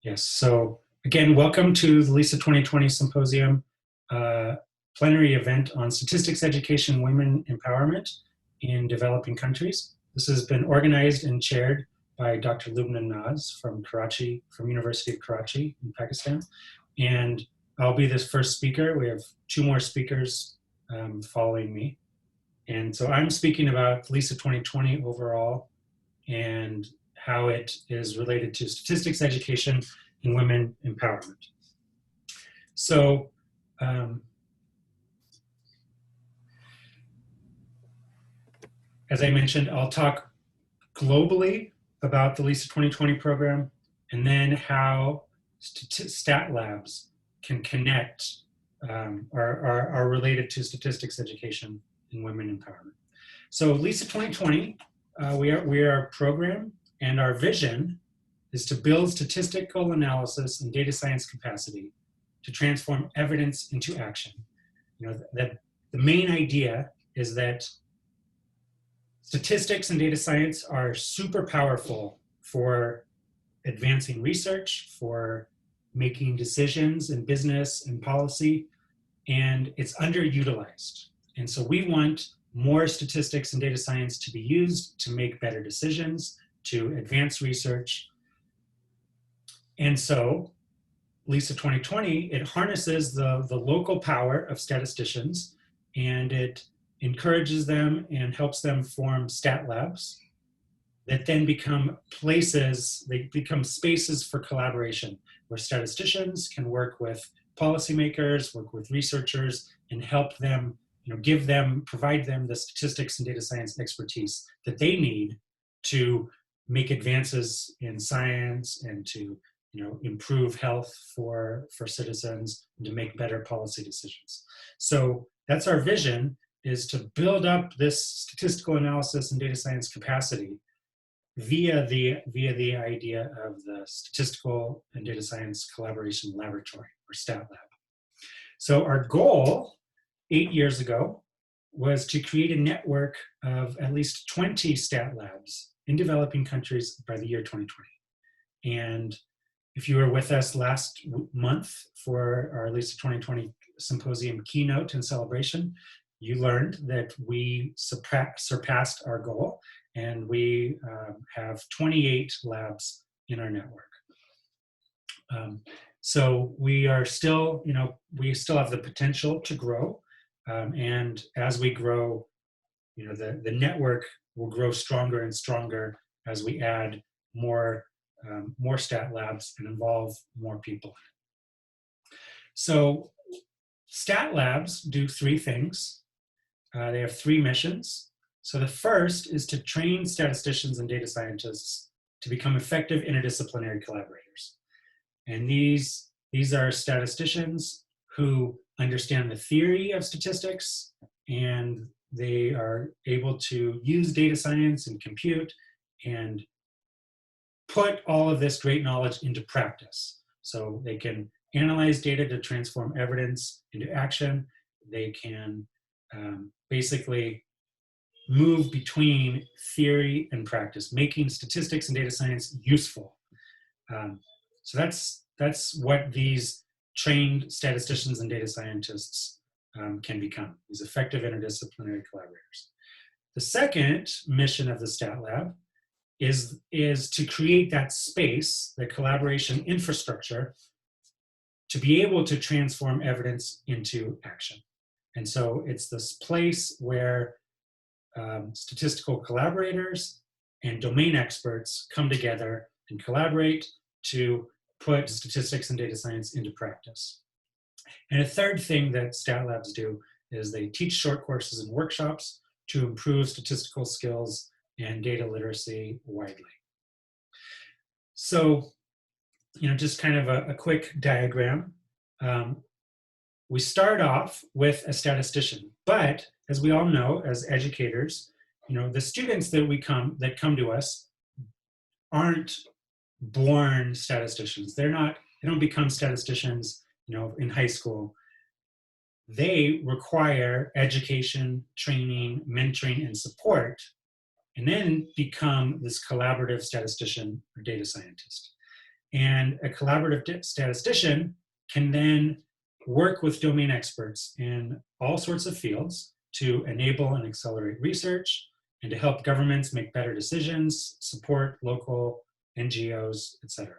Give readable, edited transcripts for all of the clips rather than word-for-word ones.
Yes, so again, welcome to the LISA 2020 Symposium, plenary event on statistics education, women empowerment in developing countries. This has been organized and chaired by Dr. Lubna Naz from Karachi, from University of Karachi in Pakistan. And I'll be this first speaker. We have two more speakers following me. And so I'm speaking about LISA 2020 overall and how it is related to statistics education and women empowerment. So, as I mentioned, I'll talk globally about the LISA 2020 program and then how stat labs can connect are related to statistics education and women empowerment. So LISA 2020, we are a program, and our vision is to build statistical analysis and data science capacity to transform evidence into action. You know, that the main idea is that statistics and data science are super powerful for advancing research, for making decisions in business and policy, and it's underutilized. And so we want more statistics and data science to be used to make better decisions, to advance research. And so LISA 2020, it harnesses the local power of statisticians, and it encourages them and helps them form stat labs that then become places, they become spaces for collaboration where statisticians can work with policymakers, work with researchers, and help them, provide them the statistics and data science expertise that they need to make advances in science and to improve health for citizens and to make better policy decisions. So that's our vision, is to build up this statistical analysis and data science capacity via the idea of the Statistical and Data Science Collaboration Laboratory, or StatLab. So our goal 8 years ago was to create a network of at least 20 stat labs in developing countries by the year 2020. And if you were with us last month for our LISA 2020 Symposium keynote and celebration, you learned that we surpassed our goal, and we have 28 labs in our network. So we are still, we still have the potential to grow. And as we grow, the network will grow stronger and stronger as we add more stat labs and involve more people. So stat labs do three things. They have three missions. So the first is to train statisticians and data scientists to become effective interdisciplinary collaborators. And these are statisticians who understand the theory of statistics, and they are able to use data science and compute and put all of this great knowledge into practice. So they can analyze data to transform evidence into action. They can basically move between theory and practice, making statistics and data science useful. So that's what these trained statisticians and data scientists can become, these effective interdisciplinary collaborators. The second mission of the Stat Lab is to create that space, the collaboration infrastructure, to be able to transform evidence into action. And so it's this place where statistical collaborators and domain experts come together and collaborate to put statistics and data science into practice. And a third thing that Stat Labs do is they teach short courses and workshops to improve statistical skills and data literacy widely. So, just kind of a quick diagram. We start off with a statistician, but as we all know, as educators, the students that come to us aren't born statisticians. They don't become statisticians, in high school. They require education, training, mentoring, and support, and then become this collaborative statistician or data scientist. And a collaborative statistician can then work with domain experts in all sorts of fields to enable and accelerate research and to help governments make better decisions, support local NGOs, etc.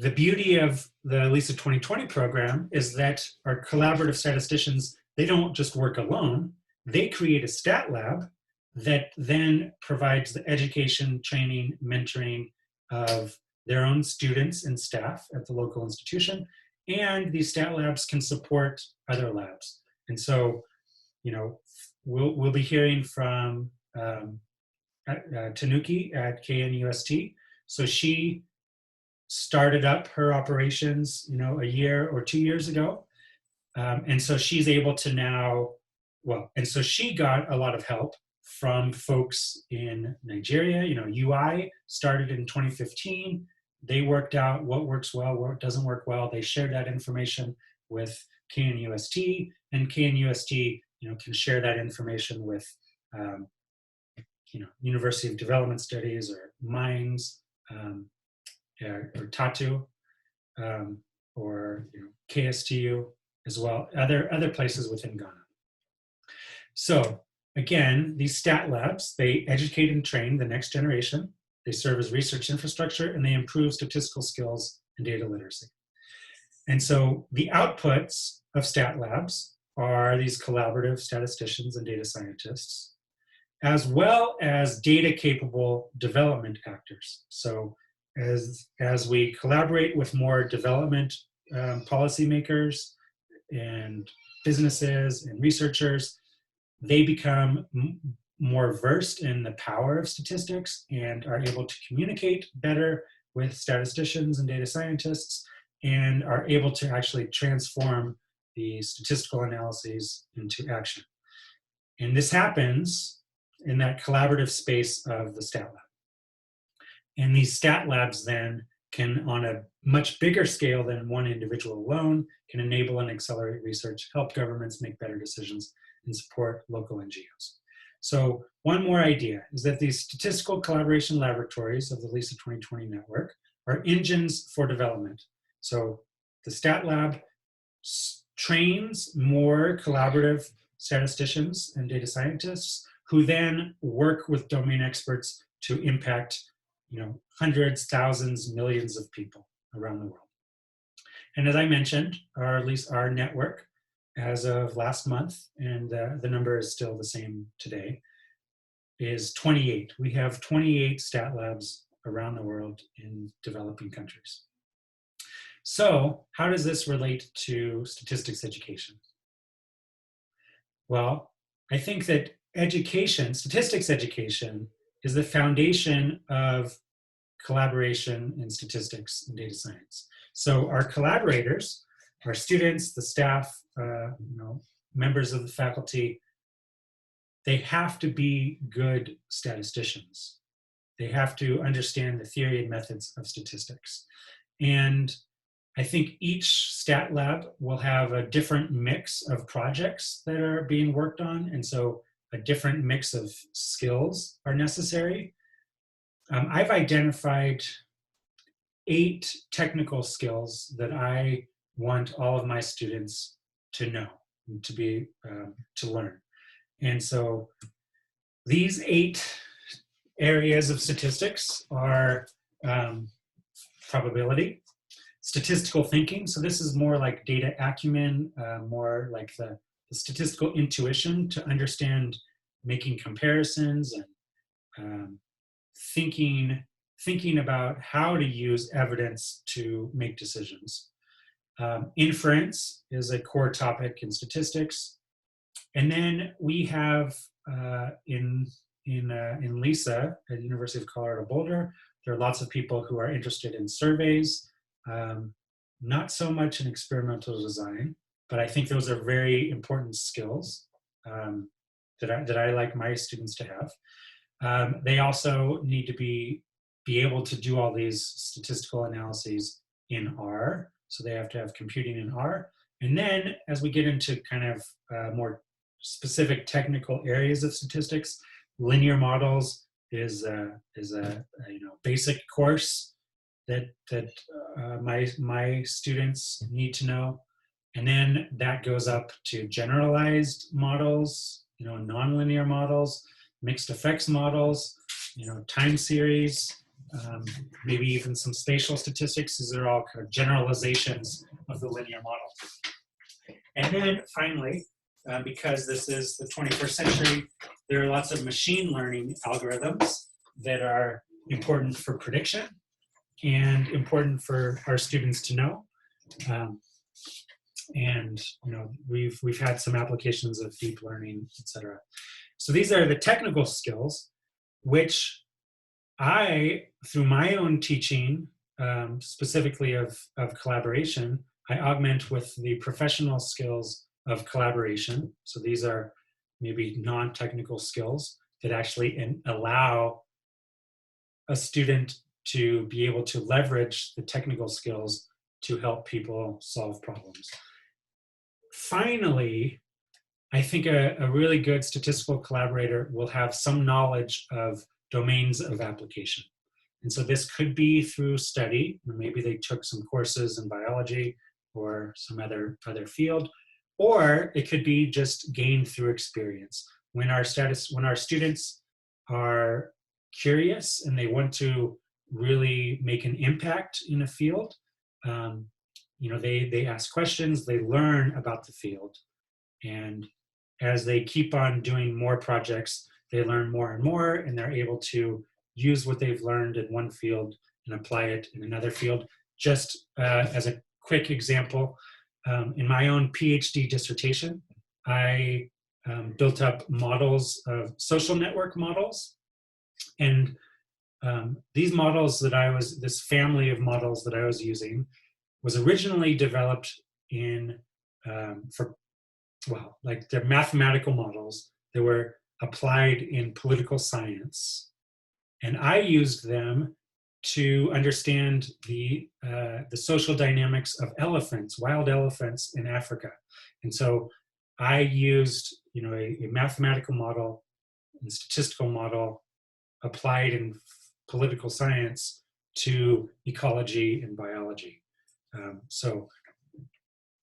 The beauty of the LISA 2020 program is that our collaborative statisticians, they don't just work alone, they create a stat lab that then provides the education, training, mentoring of their own students and staff at the local institution. And these stat labs can support other labs. And so, you know, we'll be hearing from Atinuke at KNUST. So she started up her operations, you know, a year or 2 years ago. And so she's able to now, and so she got a lot of help from folks in Nigeria. You know, UI started in 2015. They worked out what works well, what doesn't work well. They shared that information with KNUST, and KNUST, you know, can share that information with, you know, University of Development Studies or Mines, or TATU, or, you know, KSTU as well, other places within Ghana. So again, these stat labs, they educate and train the next generation. They serve as research infrastructure, and they improve statistical skills and data literacy. And so the outputs of stat labs are these collaborative statisticians and data scientists, as well as data-capable development actors. So as we collaborate with more development policymakers and businesses and researchers, they become more versed in the power of statistics and are able to communicate better with statisticians and data scientists, and are able to actually transform the statistical analyses into action. And this happens in that collaborative space of the stat lab. And these stat labs then can, on a much bigger scale than one individual alone, can enable and accelerate research, help governments make better decisions, and support local NGOs. So one more idea is that these statistical collaboration laboratories of the LISA 2020 network are engines for development. So the stat lab trains more collaborative statisticians and data scientists who then work with domain experts to impact, you know, hundreds, thousands, millions of people around the world. And as I mentioned, at least our network, as of last month, and the number is still the same today, is 28. We have 28 stat labs around the world in developing countries. So how does this relate to statistics education? Well, I think that education, statistics education, is the foundation of collaboration in statistics and data science. So our collaborators, our students, the staff, you know, members of the faculty, they have to be good statisticians. They have to understand the theory and methods of statistics. And I think each stat lab will have a different mix of projects that are being worked on. And so a different mix of skills are necessary. I've identified 8 technical skills that I want all of my students to know, to be, to learn. And so these 8 areas of statistics are probability, statistical thinking. So this is more like data acumen, more like the statistical intuition to understand making comparisons and thinking about how to use evidence to make decisions. Inference is a core topic in statistics. And then we have in LISA at the University of Colorado Boulder, there are lots of people who are interested in surveys, not so much in experimental design, but I think those are very important skills that I like my students to have. They also need to be able to do all these statistical analyses in R, so they have to have computing in R. And then as we get into kind of more specific technical areas of statistics, linear models is a basic course that my students need to know, and then that goes up to generalized models, nonlinear models, mixed effects models, time series, maybe even some spatial statistics. These are all kind of generalizations of the linear model. And then finally, because this is the 21st century, there are lots of machine learning algorithms that are important for prediction and important for our students to know. And we've had some applications of deep learning, etc. So these are the technical skills, which I, through my own teaching, specifically of collaboration, I augment with the professional skills of collaboration. So these are maybe non-technical skills that actually allow a student to be able to leverage the technical skills to help people solve problems. Finally, I think a really good statistical collaborator will have some knowledge of domains of application. And so this could be through study, or maybe they took some courses in biology or some other field, or it could be just gained through experience. When our students are curious and they want to really make an impact in a field, they ask questions, they learn about the field, and as they keep on doing more projects, they learn more and more, and they're able to use what they've learned in one field and apply it in another field. Just as a quick example, in my own PhD dissertation, I built up models of social network models. And these models this family of models that I was using was originally developed they're mathematical models that were applied in political science. And I used them to understand the social dynamics of elephants, wild elephants in Africa. And so I used, a mathematical model and statistical model applied in political science to ecology and biology. So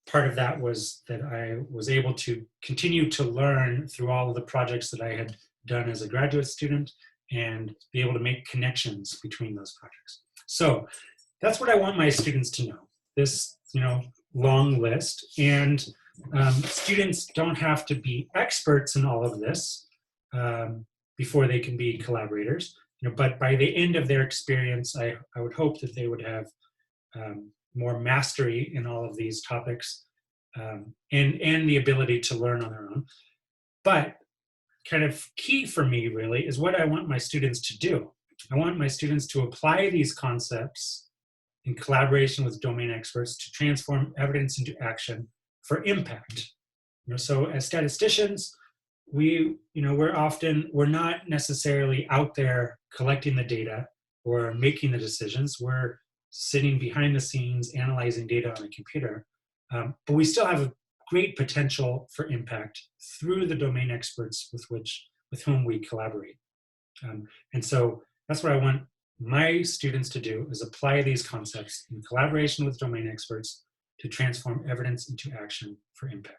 part of that was that I was able to continue to learn through all of the projects that I had done as a graduate student and be able to make connections between those projects. So that's what I want my students to know, this long list. And students don't have to be experts in all of this before they can be collaborators. But by the end of their experience, I would hope that they would have more mastery in all of these topics and the ability to learn on their own. But kind of key for me really is what I want my students to do. I want my students to apply these concepts in collaboration with domain experts to transform evidence into action for impact. So as statisticians, we're not necessarily out there collecting the data or making the decisions. We're sitting behind the scenes analyzing data on a computer, but we still have a great potential for impact through the domain experts with whom we collaborate. And so that's what I want my students to do, is apply these concepts in collaboration with domain experts to transform evidence into action for impact.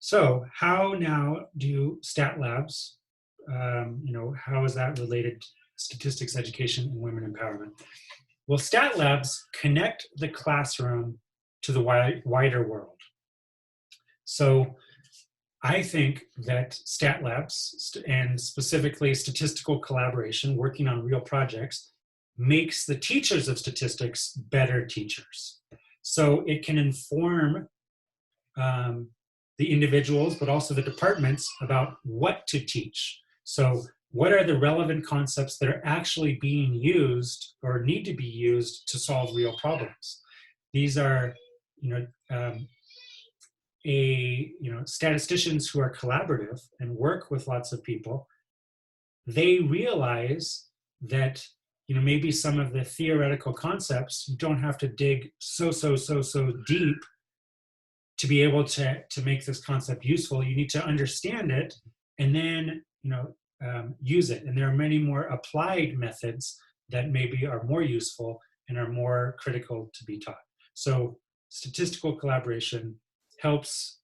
So how now do stat labs, how is that related to statistics education and women empowerment? Well, stat labs connect the classroom to the wider world. So I think that stat labs, and specifically statistical collaboration, working on real projects, makes the teachers of statistics better teachers. So it can inform the individuals, but also the departments about what to teach. So what are the relevant concepts that are actually being used or need to be used to solve real problems? These are, statisticians who are collaborative and work with lots of people. They realize that, maybe some of the theoretical concepts, you don't have to dig so deep to be able to make this concept useful. You need to understand it, and then, use it. And there are many more applied methods that maybe are more useful and are more critical to be taught. So statistical collaboration helps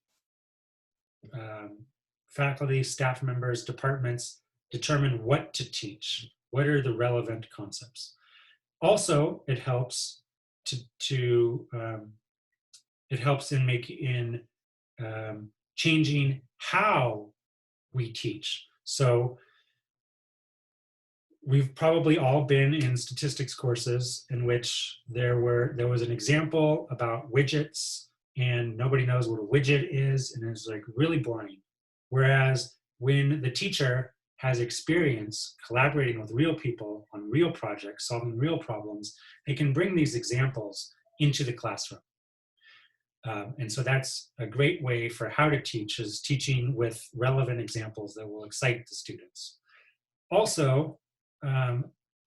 faculty, staff members, departments determine what to teach. What are the relevant concepts? Also, it helps it helps in changing how we teach. So we've probably all been in statistics courses in which there was an example about widgets and nobody knows what a widget is, and it's like really boring. Whereas when the teacher has experience collaborating with real people on real projects, solving real problems, they can bring these examples into the classroom. And so that's a great way for how to teach, is teaching with relevant examples that will excite the students. Also,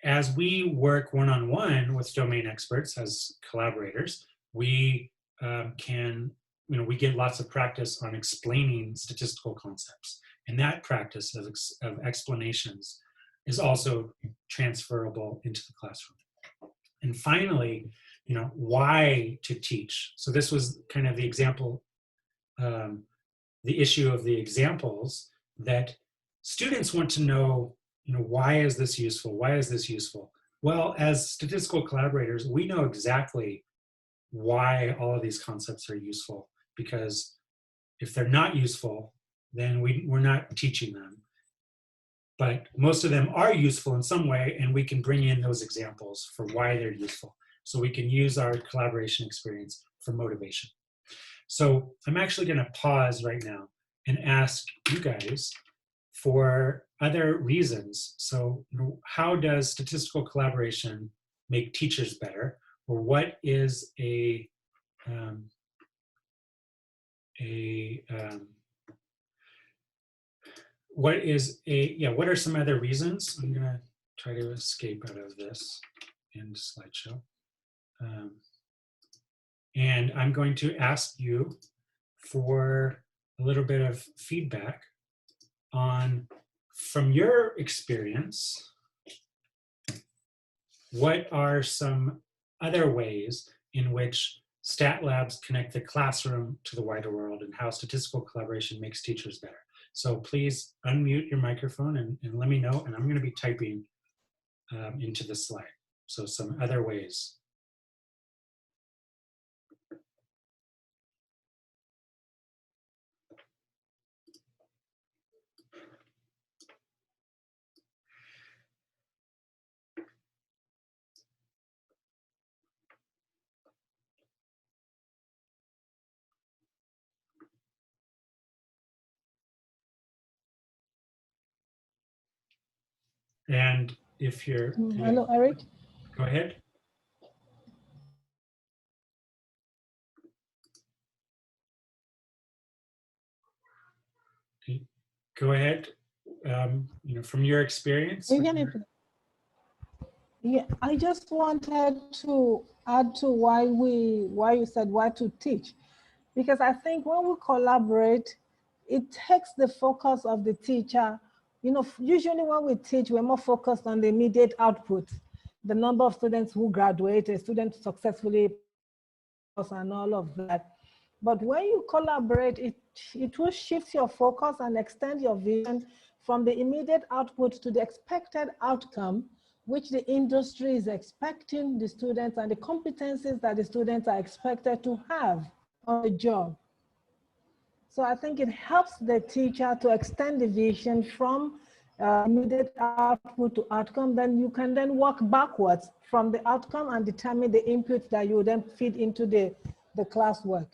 as we work one-on-one with domain experts as collaborators, we we get lots of practice on explaining statistical concepts. And that practice of explanations is also transferable into the classroom. And finally, why to teach. So this was kind of the example, the issue of the examples, that students want to know, why is this useful? Why is this useful? Well, as statistical collaborators, we know exactly why all of these concepts are useful, because if they're not useful, then we're not teaching them. But most of them are useful in some way, and we can bring in those examples for why they're useful. So we can use our collaboration experience for motivation. So I'm actually going to pause right now and ask you guys for other reasons. So how does statistical collaboration make teachers better? Or what is what are some other reasons? I'm gonna try to escape out of this in slideshow. And I'm going to ask you for a little bit of feedback on, from your experience, what are some other ways in which stat labs connect the classroom to the wider world, and how statistical collaboration makes teachers better. So please unmute your microphone and let me know, and I'm going to be typing into the slide. So some other ways. And if you're... Hello, Eric. Go ahead. Go ahead. From your experience. Yeah, I just wanted to add to why you said why to teach, because I think when we collaborate, it takes the focus of the teacher. Usually when we teach, we're more focused on the immediate output, the number of students who graduate, a student successfully, and all of that. But when you collaborate, it will shift your focus and extend your vision from the immediate output to the expected outcome, which the industry is expecting the students, and the competencies that the students are expected to have on the job. So I think it helps the teacher to extend the vision from immediate output to outcome. Then you can then work backwards from the outcome and determine the input that you then feed into the classwork.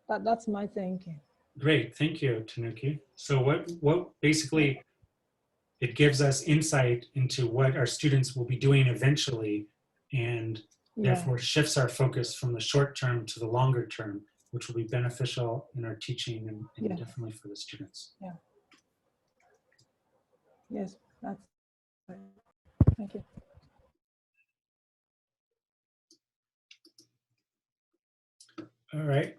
That's my thinking. Great, thank you, Atinuke. So what basically, it gives us insight into what our students will be doing eventually, and therefore shifts our focus from the short term to the longer term, which will be beneficial in our teaching and definitely for the students. Yeah. Yes, that's right. Thank you. All right,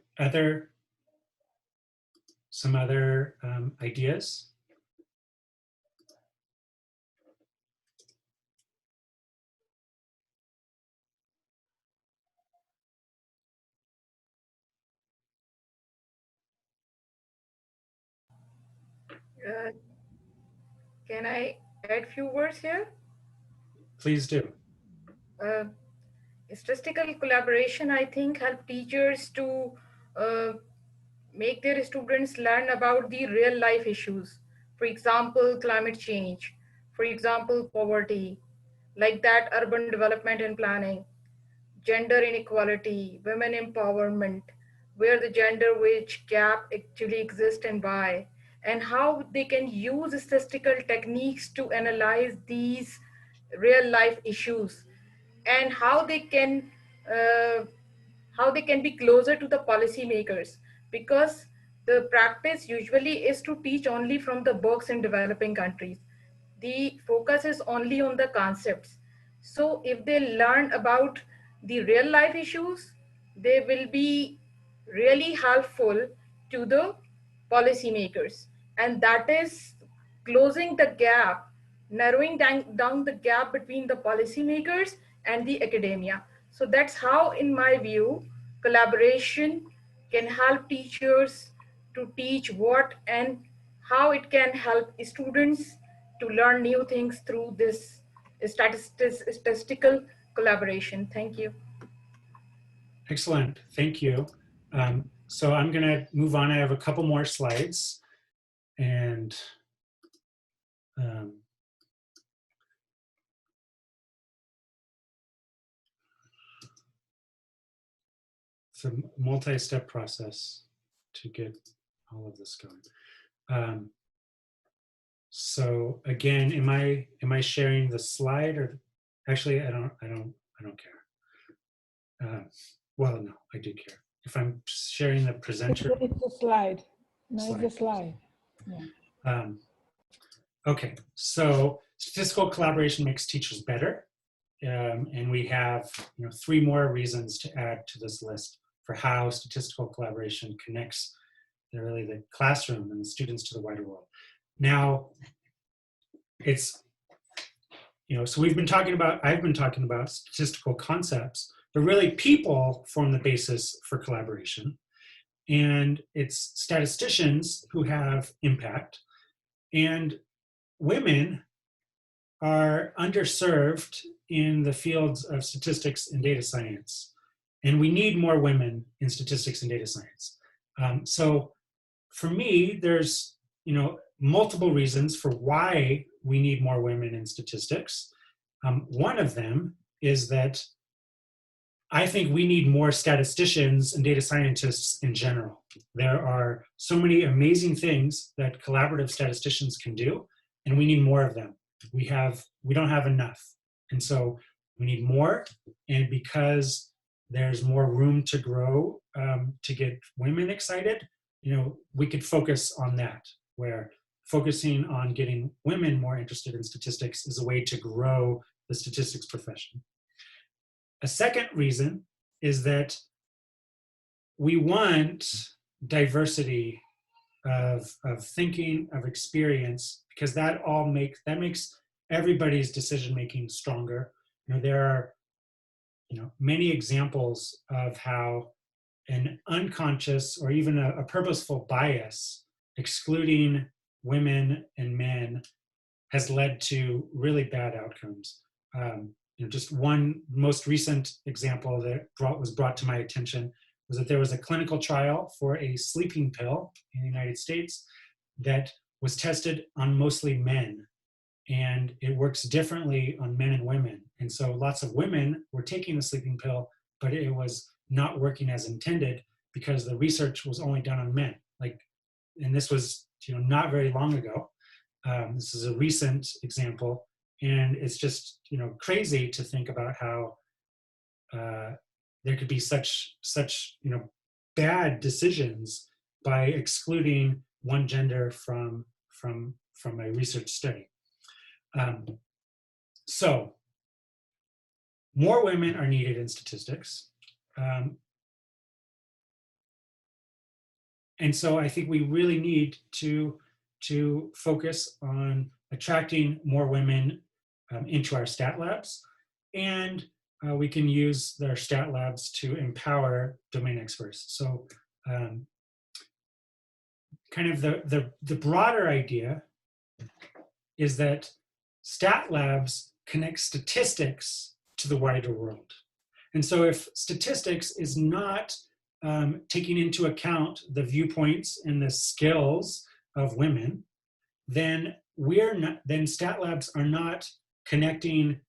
some other ideas? Uh, can I add few words here? Please do. Uh, Statistical collaboration, I think, help teachers to uh, make their students learn about the real life issues. For example, climate change. For example, poverty, like that, urban development and planning, gender inequality, women empowerment, where the gender wage gap actually exists and why, and how they can use statistical techniques to analyze these real life issues, and uh, how they can be closer to the policymakers, because the practice usually is to teach only from the books in developing countries. The focus is only on the concepts. So if they learn about the real life issues, they will be really helpful to the policymakers. And that is closing the gap, narrowing down the gap between the policymakers and the academia. So that's how, in my view, collaboration can help teachers to teach what and how it can help students to learn new things through this statistical collaboration. Thank you. Excellent. Thank you. So I'm going to move on. I have a couple more slides. And it's a multi-step process to get all of this going. So again, am I sharing the slide, or actually I don't care. Well, no, I do care. If I'm sharing the presenter. It's a slide. No, it's a slide. Yeah. Okay, so statistical collaboration makes teachers better. And we have three more reasons to add to this list for how statistical collaboration connects really the classroom and the students to the wider world. Now, it's, so I've been talking about statistical concepts, but really people form the basis for collaboration. And it's statisticians who have impact, and women are underserved in the fields of statistics and data science. And we need more women in statistics and data science. So for me, there's multiple reasons for why we need more women in statistics. One of them is that I think we need more statisticians and data scientists in general. There are so many amazing things that collaborative statisticians can do, and we need more of them. We don't have enough. And so we need more, and because there's more room to grow to get women excited, we could focus on that, where focusing on getting women more interested in statistics is a way to grow the statistics profession. A second reason is that we want diversity of thinking, of experience, because that makes everybody's decision-making stronger. There are many examples of how an unconscious or even a purposeful bias excluding women and men has led to really bad outcomes. Just one most recent example that was brought to my attention was that there was a clinical trial for a sleeping pill in the United States that was tested on mostly men, and it works differently on men and women. And so lots of women were taking the sleeping pill, but it was not working as intended because the research was only done on men. And this was not very long ago. This is a recent example, and it's just crazy to think about how there could be such bad decisions by excluding one gender from a research study. So more women are needed in statistics. And so I think we really need to focus on attracting more women into our stat labs, and we can use their stat labs to empower domain experts. So kind of the broader idea is that stat labs connect statistics to the wider world. And so if statistics is not taking into account the viewpoints and the skills of women, then stat labs are not connecting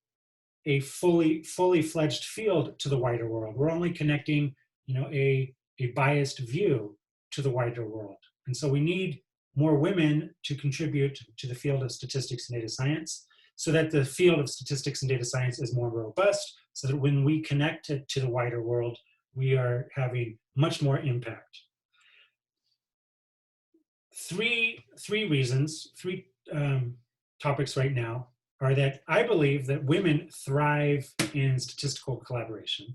a fully fledged field to the wider world. We're only connecting, a biased view to the wider world. And so we need more women to contribute to the field of statistics and data science, so that the field of statistics and data science is more robust, so that when we connect it to the wider world, we are having much more impact. Three topics right now are that I believe that women thrive in statistical collaboration.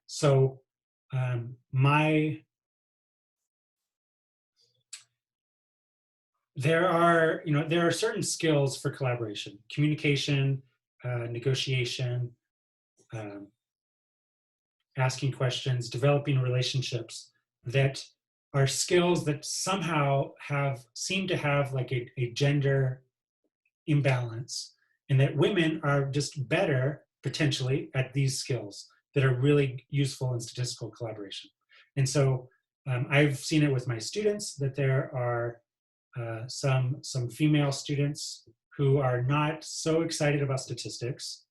So there are certain skills for collaboration: communication, negotiation, asking questions, developing relationships, that are skills that somehow seem to have like a gender imbalance, and that women are just better potentially at these skills that are really useful in statistical collaboration. And so I've seen it with my students that there are some female students who are not so excited about statistics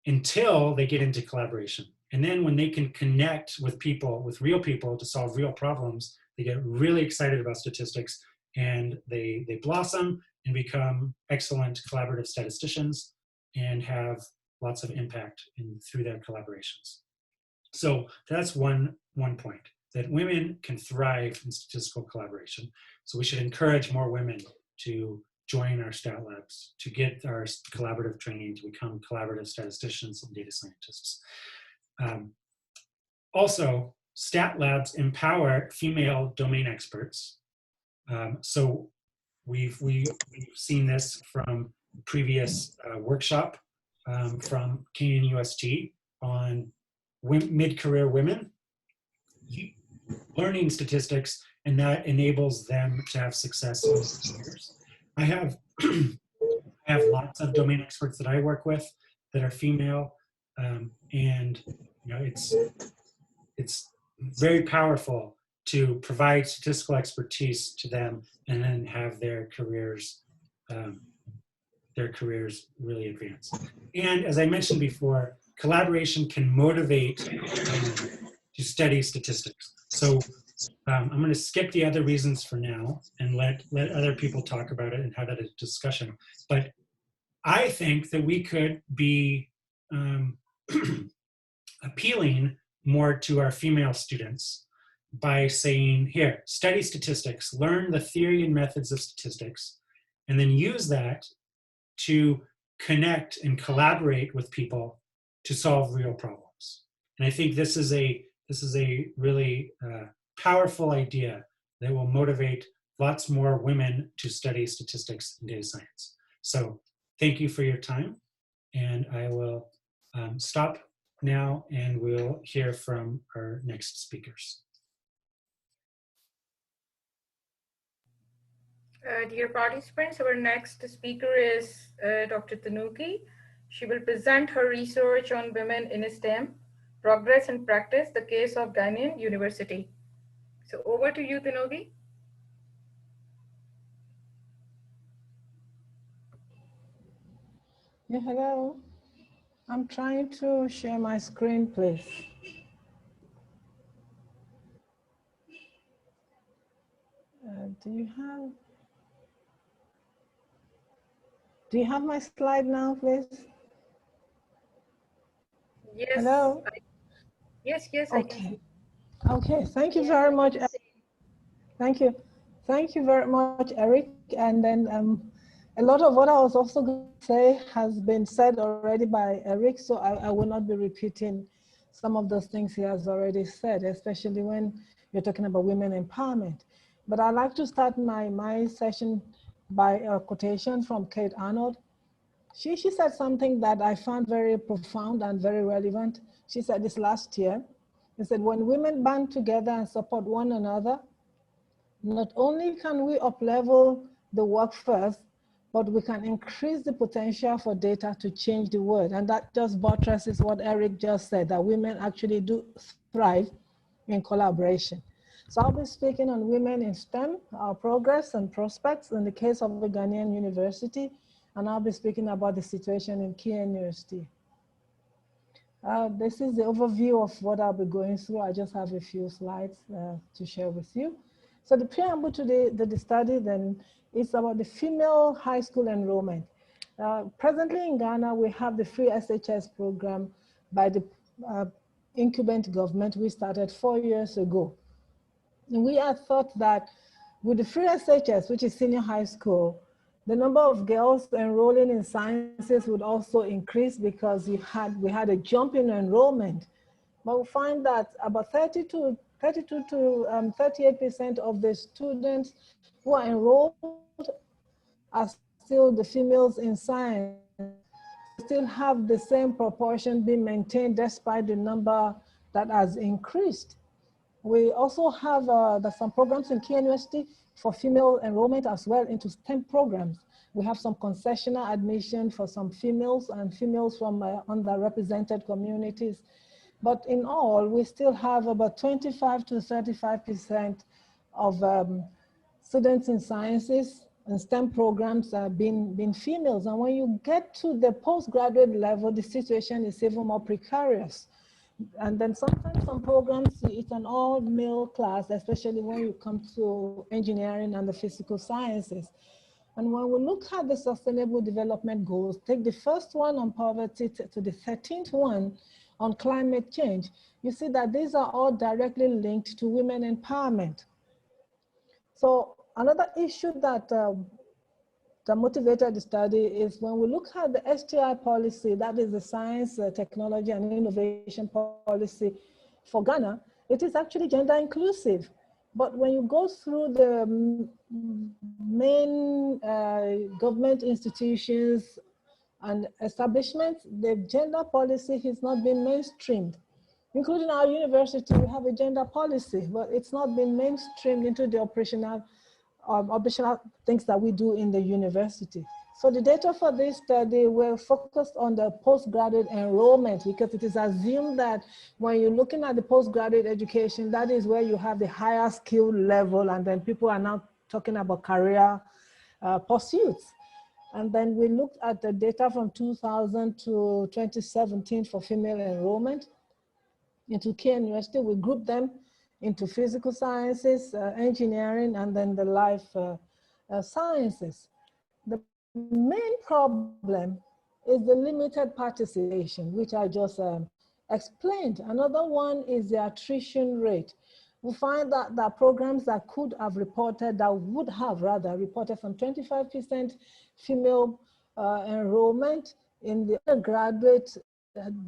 until they get into collaboration. And then when they can connect with people, with real people, to solve real problems, they get really excited about statistics, and they blossom and become excellent collaborative statisticians and have lots of impact through their collaborations. So that's one point, that women can thrive in statistical collaboration. So we should encourage more women to join our stat labs, to get our collaborative training, to become collaborative statisticians and data scientists. Also, stat labs empower female domain experts. So we've seen this from previous workshop from Ghanaian University on mid-career women learning statistics, and that enables them to have success in their careers. I have lots of domain experts that I work with that are female, and it's very powerful to provide statistical expertise to them and then have their careers really advance. And as I mentioned before, collaboration can motivate to study statistics. So I'm going to skip the other reasons for now and let other people talk about it and have that discussion. But I think that we could be appealing more to our female students by saying, here, study statistics, learn the theory and methods of statistics, and then use that to connect and collaborate with people to solve real problems. And I think this is a really powerful idea that will motivate lots more women to study statistics and data science. So thank you for your time, and I will stop now and we'll hear from our next speakers. Dear participants, our next speaker is Dr. Atinuke. She will present her research on women in STEM, progress and practice, the case of Ghanaian University. So over to you, Atinuke. Yeah, hello. I'm trying to share my screen, please. Do you have my slide now, please? Yes. Hello? Yes, okay. I can see. Okay, thank you very much. Thank you. Thank you very much, Eric. And then a lot of what I was also going to say has been said already by Eric, so I will not be repeating some of those things he has already said, especially when you're talking about women empowerment. But I'd like to start my session by a quotation from Kate Arnold. She said something that I found very profound and very relevant. She said this last year. She said, when women band together and support one another, Not only can we up-level the workforce, but we can increase the potential for data to change the world. And that just buttresses what Eric just said, that women actually do thrive in collaboration. So I'll be speaking on women in STEM, our progress and prospects in the case of the Ghanaian University, and I'll be speaking about the situation in KNUST. This is the overview of what I'll be going through. I just have a few slides to share with you. So the preamble to the study then is about the female high school enrollment. Presently in Ghana, we have the free SHS program by the incumbent government we started 4 years ago. And we had thought that with the free SHS, which is senior high school, the number of girls enrolling in sciences would also increase because we had a jump in enrollment. But we find that about 32 to 38% of the students who are enrolled are still the females in science. So we still have the same proportion being maintained despite the number that has increased. We also have some programs in KNUST for female enrollment as well into STEM programs. We have some concessional admission for some females and females from underrepresented communities. But in all, we still have about 25 to 35% of students in sciences and STEM programs being females. And when you get to the postgraduate level, the situation is even more precarious. And then sometimes some programs, it's an all-male class, especially when you come to engineering and the physical sciences. And when we look at the Sustainable Development Goals, take the first one on poverty to the 13th one on climate change, you see that these are all directly linked to women empowerment. So another issue that motivated the study is when we look at the STI policy, that is the Science, Technology and Innovation policy for Ghana, it is actually gender inclusive. But when you go through the main government institutions and establishments, the gender policy has not been mainstreamed. Including our university, we have a gender policy, but it's not been mainstreamed into the operational things that we do in the university. So the data for this study were focused on the postgraduate enrollment because it is assumed that when you're looking at the postgraduate education, that is where you have the higher skill level, and then people are now talking about career pursuits. And then we looked at the data from 2000 to 2017 for female enrollment into KNUST. We grouped them into physical sciences, engineering, and then the life sciences. The main problem is the limited participation, which I just explained. Another one is the attrition rate. We find that the programs that could have reported, that would have rather reported from 25% female enrollment in the undergraduate,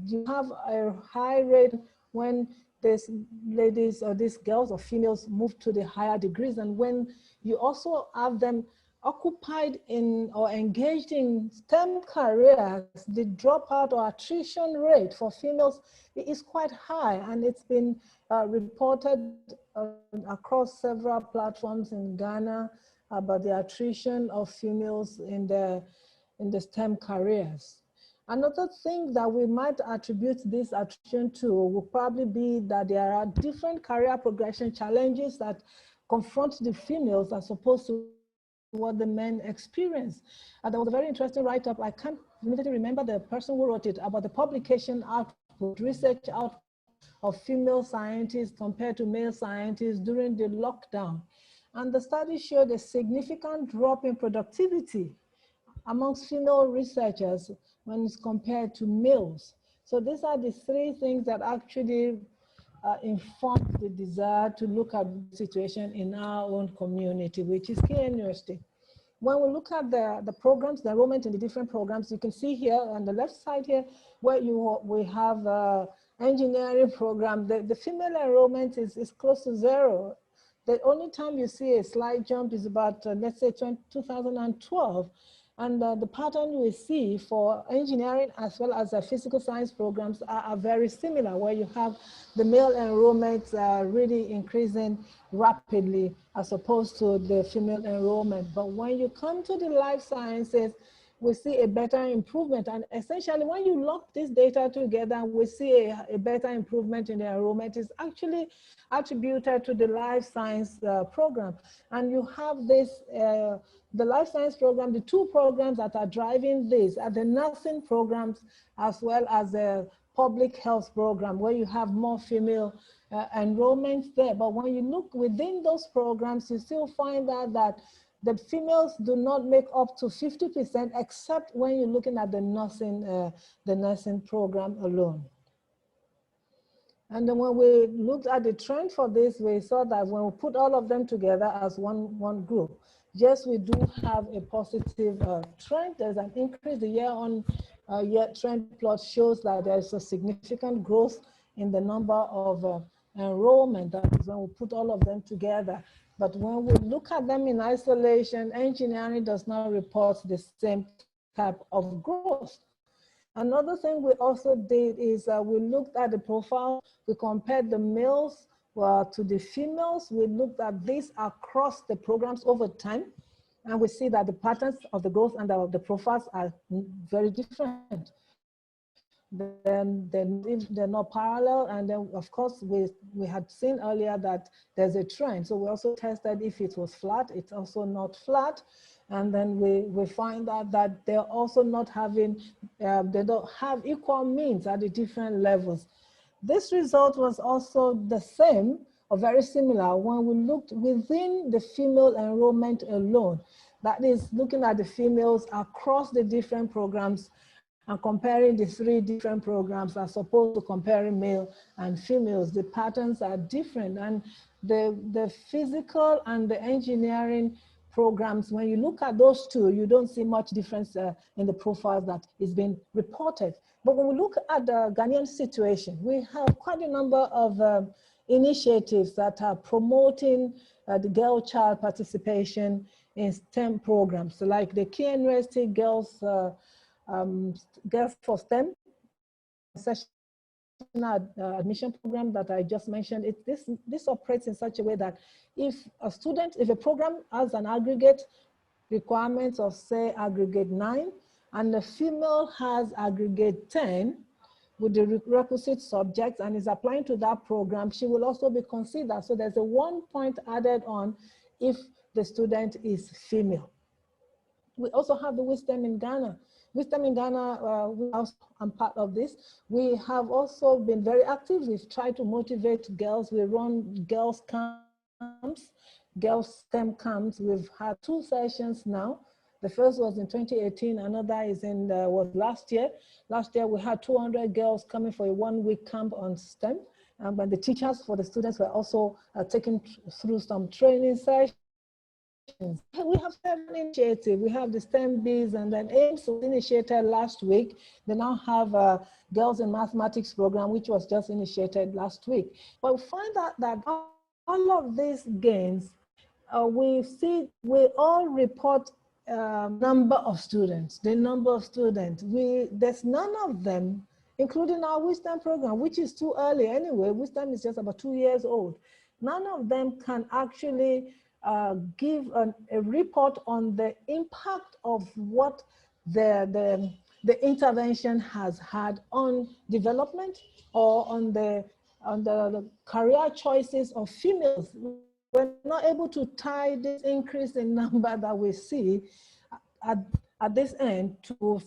you have a high rate when these ladies or these girls or females move to the higher degrees, and when you also have them occupied in or engaged in STEM careers, the dropout or attrition rate for females is quite high, and it's been reported across several platforms in Ghana about the attrition of females in the STEM careers. Another thing that we might attribute this attrition to will probably be that there are different career progression challenges that confront the females as opposed to what the men experience. And there was a very interesting write-up, I can't immediately remember the person who wrote it, about the publication output, research output of female scientists compared to male scientists during the lockdown. And the study showed a significant drop in productivity amongst female researchers when it's compared to males. So these are the three things that actually inform the desire to look at the situation in our own community, which is KNUST. When we look at the programs, the enrollment in the different programs, you can see here on the left side here, where we have engineering program, the female enrollment is close to zero. The only time you see a slight jump is about, let's say 2012. And the pattern we see for engineering as well as the physical science programs are very similar, where you have the male enrollment really increasing rapidly as opposed to the female enrollment. But when you come to the life sciences, we see a better improvement. And essentially, when you lock this data together, we see a better improvement in the enrollment. Is actually attributed to the life science program. And you have this, the life science program, the two programs that are driving this are the nursing programs as well as the public health program, where you have more female enrollments there. But when you look within those programs, you still find out that the females do not make up to 50%, except when you're looking at the nursing program alone. And then when we looked at the trend for this, we saw that when we put all of them together as one group, yes, we do have a positive trend. There's an increase. The year-on-year trend plot shows that there's a significant growth in the number of enrollment. That is when we put all of them together. But when we look at them in isolation, engineering does not report the same type of growth. Another thing we also did is we looked at the profile. We compared the males to the females. We looked at this across the programs over time. And we see that the patterns of the growth and the profiles are very different. Then they're not parallel. And then, of course, we had seen earlier that there's a trend. So we also tested if it was flat. It's also not flat. And then we find out that they're also not having, they don't have equal means at the different levels. This result was also the same or very similar when we looked within the female enrollment alone. That is looking at the females across the different programs and comparing the three different programs as opposed to comparing male and females. The patterns are different, and the physical and the engineering programs, when you look at those two, you don't see much difference in the profiles that is being reported. But when we look at the Ghanaian situation, we have quite a number of initiatives that are promoting the girl-child participation in STEM programs, so like the Key University Girls for STEM session admission program that I just mentioned. This operates in such a way that if a program has an aggregate requirement of, say, aggregate 9, and the female has aggregate 10 with the requisite subjects and is applying to that program, she will also be considered. So there's a 1 point added on if the student is female. We also have the Wisdom in Ghana. Wisdom in Ghana, I'm part of this. We have also been very active. We've tried to motivate girls. We run girls camps, girls STEM camps. We've had 2 sessions now. The first was in 2018. Another is was last year. Last year we had 200 girls coming for a 1-week camp on STEM. But the teachers for the students were also taken through some training sessions. We have several initiatives. We have the STEM Bees, and then AIMS was initiated last week. They now have a Girls in Mathematics program, which was just initiated last week. But we find out that all of these gains, we all report number of students, the number of students. There's none of them, including our Wisdom program, which is too early anyway. Wisdom is just about 2 years old. None of them can actually give a report on the impact of what the intervention has had on development or on the career choices of females. We're not able to tie this increase in number that we see at this end to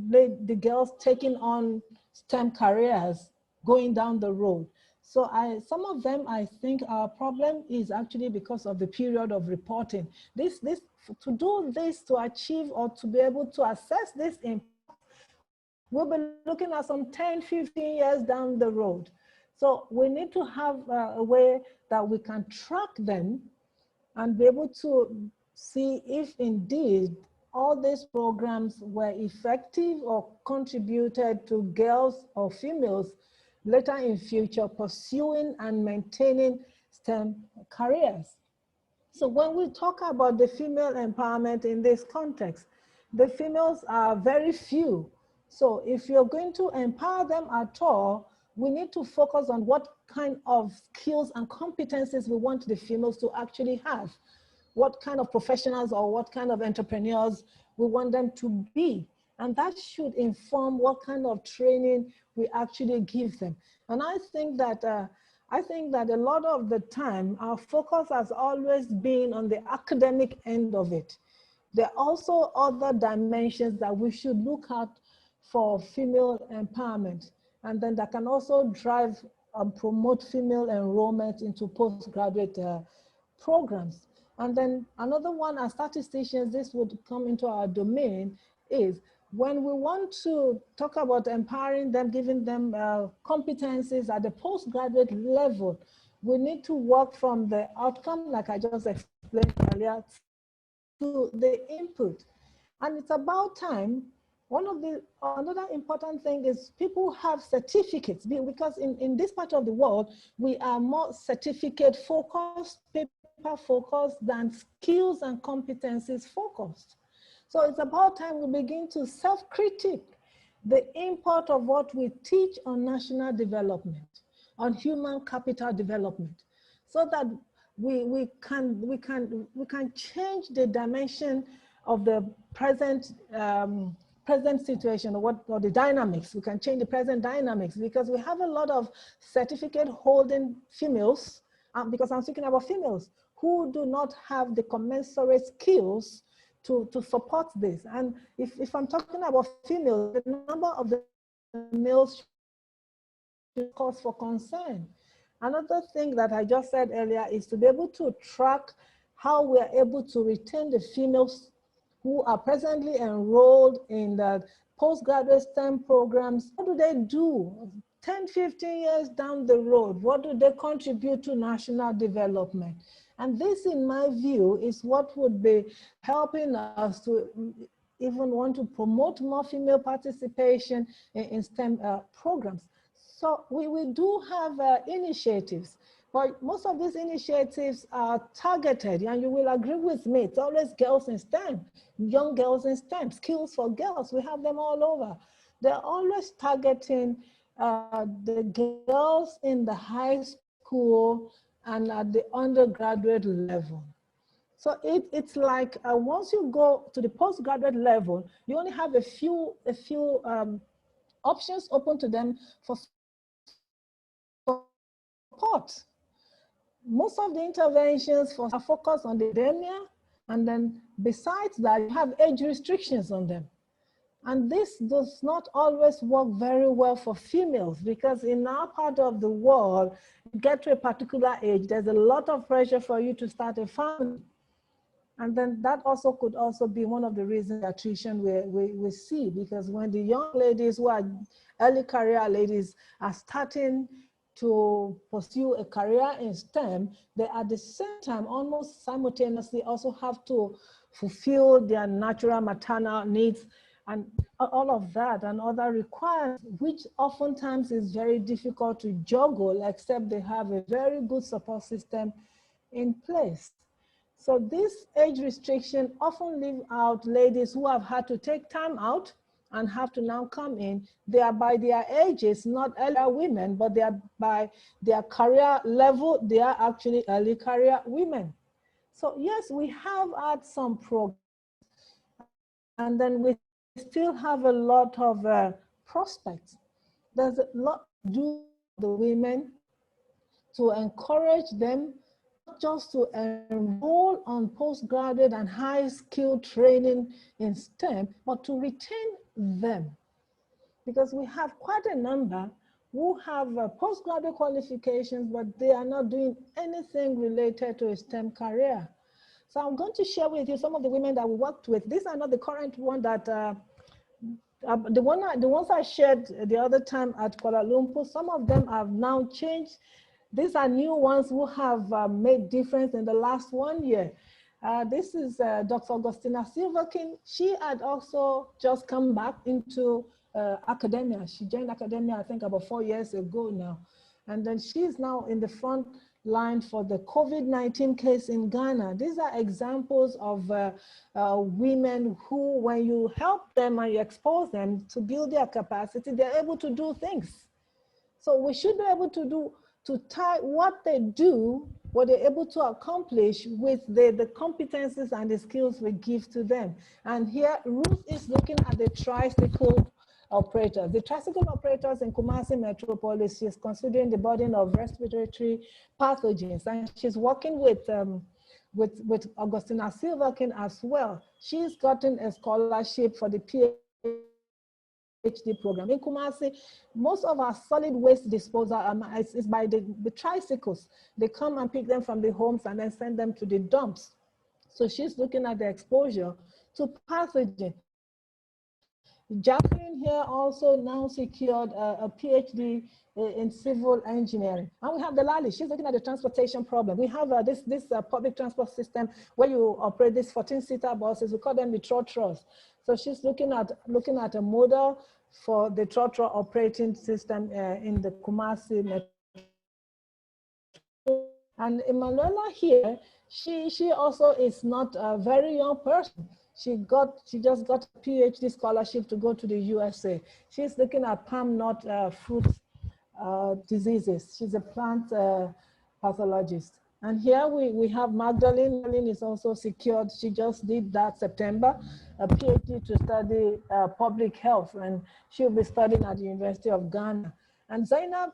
the girls taking on STEM careers going down the road. So some of them, I think our problem is actually because of the period of reporting. To do this, to achieve or to be able to assess this impact, we'll be looking at some 10, 15 years down the road. So we need to have a way that we can track them and be able to see if indeed all these programs were effective or contributed to girls or females later in future pursuing and maintaining STEM careers. So when we talk about the female empowerment in this context, the females are very few. So if you're going to empower them at all, we need to focus on what kind of skills and competencies we want the females to actually have, what kind of professionals or what kind of entrepreneurs we want them to be. And that should inform what kind of training we actually give them. And I think that a lot of the time, our focus has always been on the academic end of it. There are also other dimensions that we should look at for female empowerment, and then that can also drive and promote female enrollment into postgraduate programs. And then another one, as statisticians, this would come into our domain, is when we want to talk about empowering them, giving them competencies at the postgraduate level, we need to work from the outcome, like I just explained earlier, to the input. And it's about time. Another important thing is people have certificates, because in this part of the world, we are more certificate focused, paper focused than skills and competencies focused. So it's about time we begin to self-critique the import of what we teach on national development, on human capital development, so that we can change the dimension of the present situation, or the dynamics. We can change the present dynamics, because we have a lot of certificate holding females, because I'm speaking about females, who do not have the commensurate skills to support this. And if I'm talking about females, the number of the males should cause for concern. Another thing that I just said earlier is to be able to track how we are able to retain the females who are presently enrolled in the postgraduate STEM programs. What do they do 10, 15 years down the road? What do they contribute to national development? And this, in my view, is what would be helping us to even want to promote more female participation in STEM programs. So we do have initiatives, but most of these initiatives are targeted, and you will agree with me, it's always girls in STEM, young girls in STEM, skills for girls, we have them all over. They're always targeting the girls in the high school and at the undergraduate level. So it's like once you go to the postgraduate level, you only have a few options open to them for support. Most of the interventions are focused on the academia, and then besides that, you have age restrictions on them. And this does not always work very well for females, because in our part of the world, you get to a particular age, there's a lot of pressure for you to start a family. And then that also could also be one of the reasons attrition we see, because when the young ladies who are early career ladies are starting to pursue a career in STEM, they at the same time almost simultaneously also have to fulfill their natural maternal needs and all of that and other requirements, which oftentimes is very difficult to juggle, except they have a very good support system in place. So this age restriction often leave out ladies who have had to take time out and have to now come in. They are by their ages, not earlier women, but they are by their career level, they are actually early career women. So yes, we have had some progress, and then we still have a lot of prospects. There's a lot to do for the women to encourage them not just to enroll on postgraduate and high skill training in STEM, but to retain them. Because we have quite a number who have postgraduate qualifications, but they are not doing anything related to a STEM career. So I'm going to share with you some of the women that we worked with. These are not the current one that, the ones I shared the other time at Kuala Lumpur, some of them have now changed. These are new ones who have made difference in the last 1 year. This is Dr. Augustina Silverkin. She had also just come back into academia. She joined academia, I think, about 4 years ago now. And then she's now in the front line for the COVID-19 case in Ghana. These are examples of women who, when you help them and you expose them to build their capacity, they're able to do things. So we should be able to tie what they do, what they're able to accomplish with the competencies and the skills we give to them. And here, Ruth is looking at the tricycle operators. The tricycle operators in Kumasi Metropolis, she's considering the burden of respiratory pathogens, and she's working with Augustina Silverkin as well. She's gotten a scholarship for the PhD program. In Kumasi, most of our solid waste disposal is by the tricycles. They come and pick them from the homes and then send them to the dumps. So she's looking at the exposure to pathogen. Jacqueline here also now secured a PhD in civil engineering. And we have the Lali, she's looking at the transportation problem. We have this public transport system where you operate these 14-seater buses, we call them the trotros. So she's looking at a model for the trotro operating system in the Kumasi Metro. And Emanuela here, she also is not a very young person. She just got a PhD scholarship to go to the USA. She's looking at palm nut fruit diseases. She's a plant pathologist. And here we have Magdalene. Magdalene is also secured. She just did that September, a PhD to study public health, and she'll be studying at the University of Ghana. And Zainab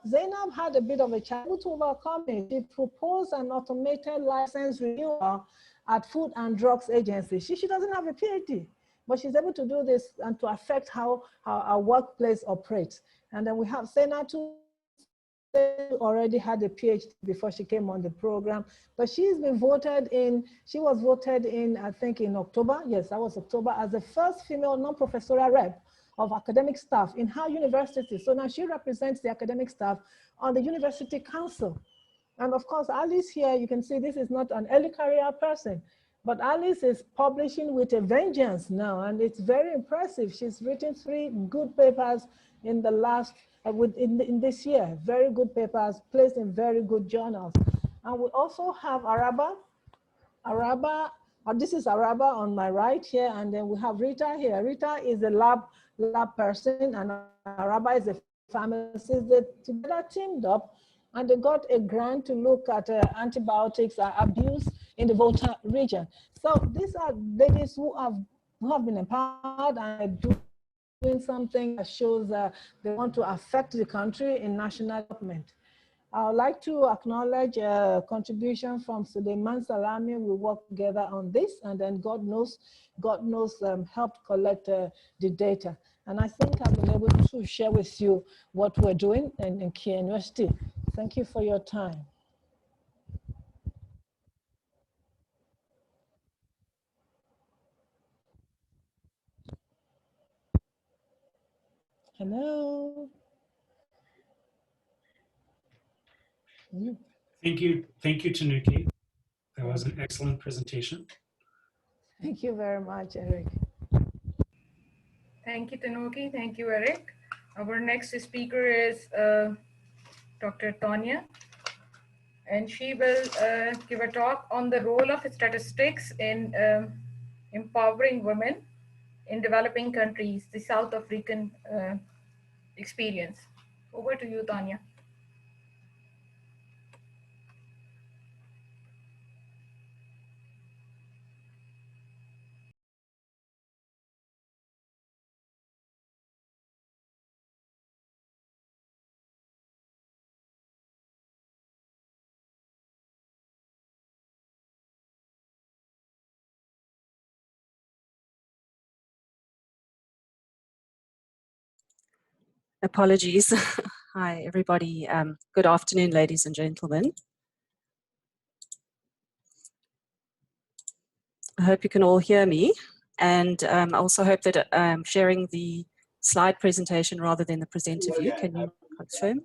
had a bit of a challenge to overcome it. She proposed an automated license renewal at Food and Drugs Agency. She doesn't have a PhD, but she's able to do this and to affect how our workplace operates. And then we have Senatu, already had a PhD before she came on the program, but she's been voted in, she was voted in, I think in October, yes, that was October, as the first female non-professorial rep of academic staff in her university. So now she represents the academic staff on the university council. And of course, Alice here, you can see this is not an early career person, but Alice is publishing with a vengeance now, and it's very impressive. She's written 3 good papers in the last, in this year, very good papers, placed in very good journals. And we also have Araba, this is Araba on my right here, and then we have Rita here. Rita is a lab person, and Araba is a pharmacist. They together teamed up, and they got a grant to look at antibiotics abuse in the Volta region. So these are ladies who have been empowered and doing something that shows they want to affect the country in national government. I would like to acknowledge a contribution from Suleiman Salami. We worked together on this, and then God knows helped collect the data. And I think I've been able to share with you what we're doing in Kia University. Thank you for your time. Hello. Thank you, Atinuke. That was an excellent presentation. Thank you very much, Eric. Thank you, Atinuke. Thank you, Eric. Our next speaker is Dr. Tonya, and she will give a talk on the role of statistics in empowering women in developing countries, the South African experience. Over to you, Tonya. Apologies. Hi, everybody. Good afternoon, ladies and gentlemen. I hope you can all hear me. And I also hope that I'm sharing the slide presentation rather than the presenter view. Can you confirm?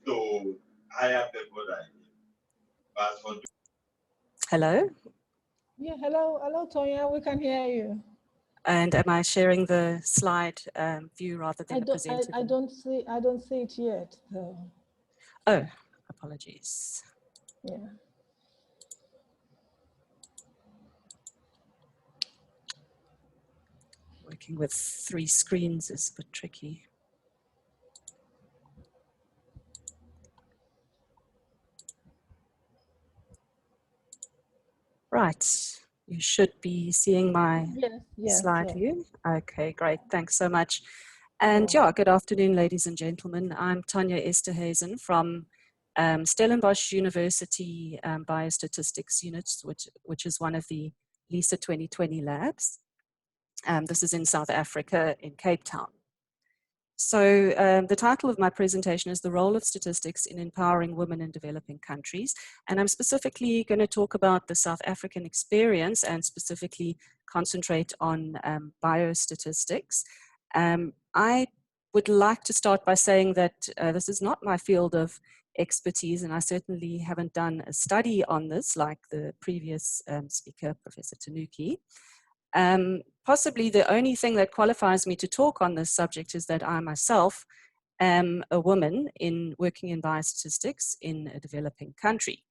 So I have the Hello? Yeah, hello, Tonya, we can hear you. And am I sharing the slide view rather than the presenter view? I don't see it yet, though. Oh, apologies. Yeah. Working with 3 screens is a bit tricky. Right, you should be seeing my slide Yes. view. Okay, great, thanks so much. And yeah, good afternoon, ladies and gentlemen. I'm Tonya Esterhuizen from Stellenbosch University Biostatistics Unit, which is one of the LISA 2020 labs. This is in South Africa, in Cape Town. So the title of my presentation is The Role of Statistics in Empowering Women in Developing Countries. And I'm specifically going to talk about the South African experience and specifically concentrate on biostatistics. I would like to start by saying that this is not my field of expertise, and I certainly haven't done a study on this like the previous speaker, Professor Atinuke. Possibly the only thing that qualifies me to talk on this subject is that I myself am a woman working in biostatistics in a developing country.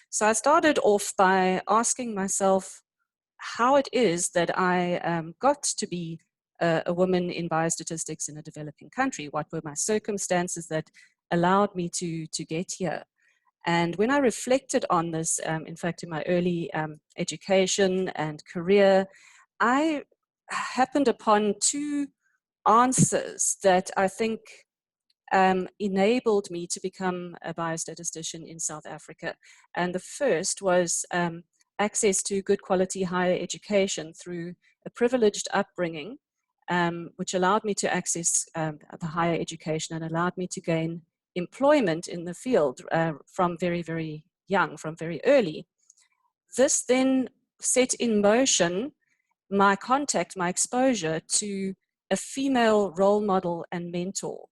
So I started off by asking myself how it is that I got to be a woman in biostatistics in a developing country. What were my circumstances that allowed me to get here? And when I reflected on this, in fact, in my early education and career, I happened upon 2 answers that I think enabled me to become a biostatistician in South Africa. And the first was access to good quality higher education through a privileged upbringing, which allowed me to access the higher education and allowed me to gain employment in the field from very, very young, from very early. This then set in motion my exposure to a female role model and mentor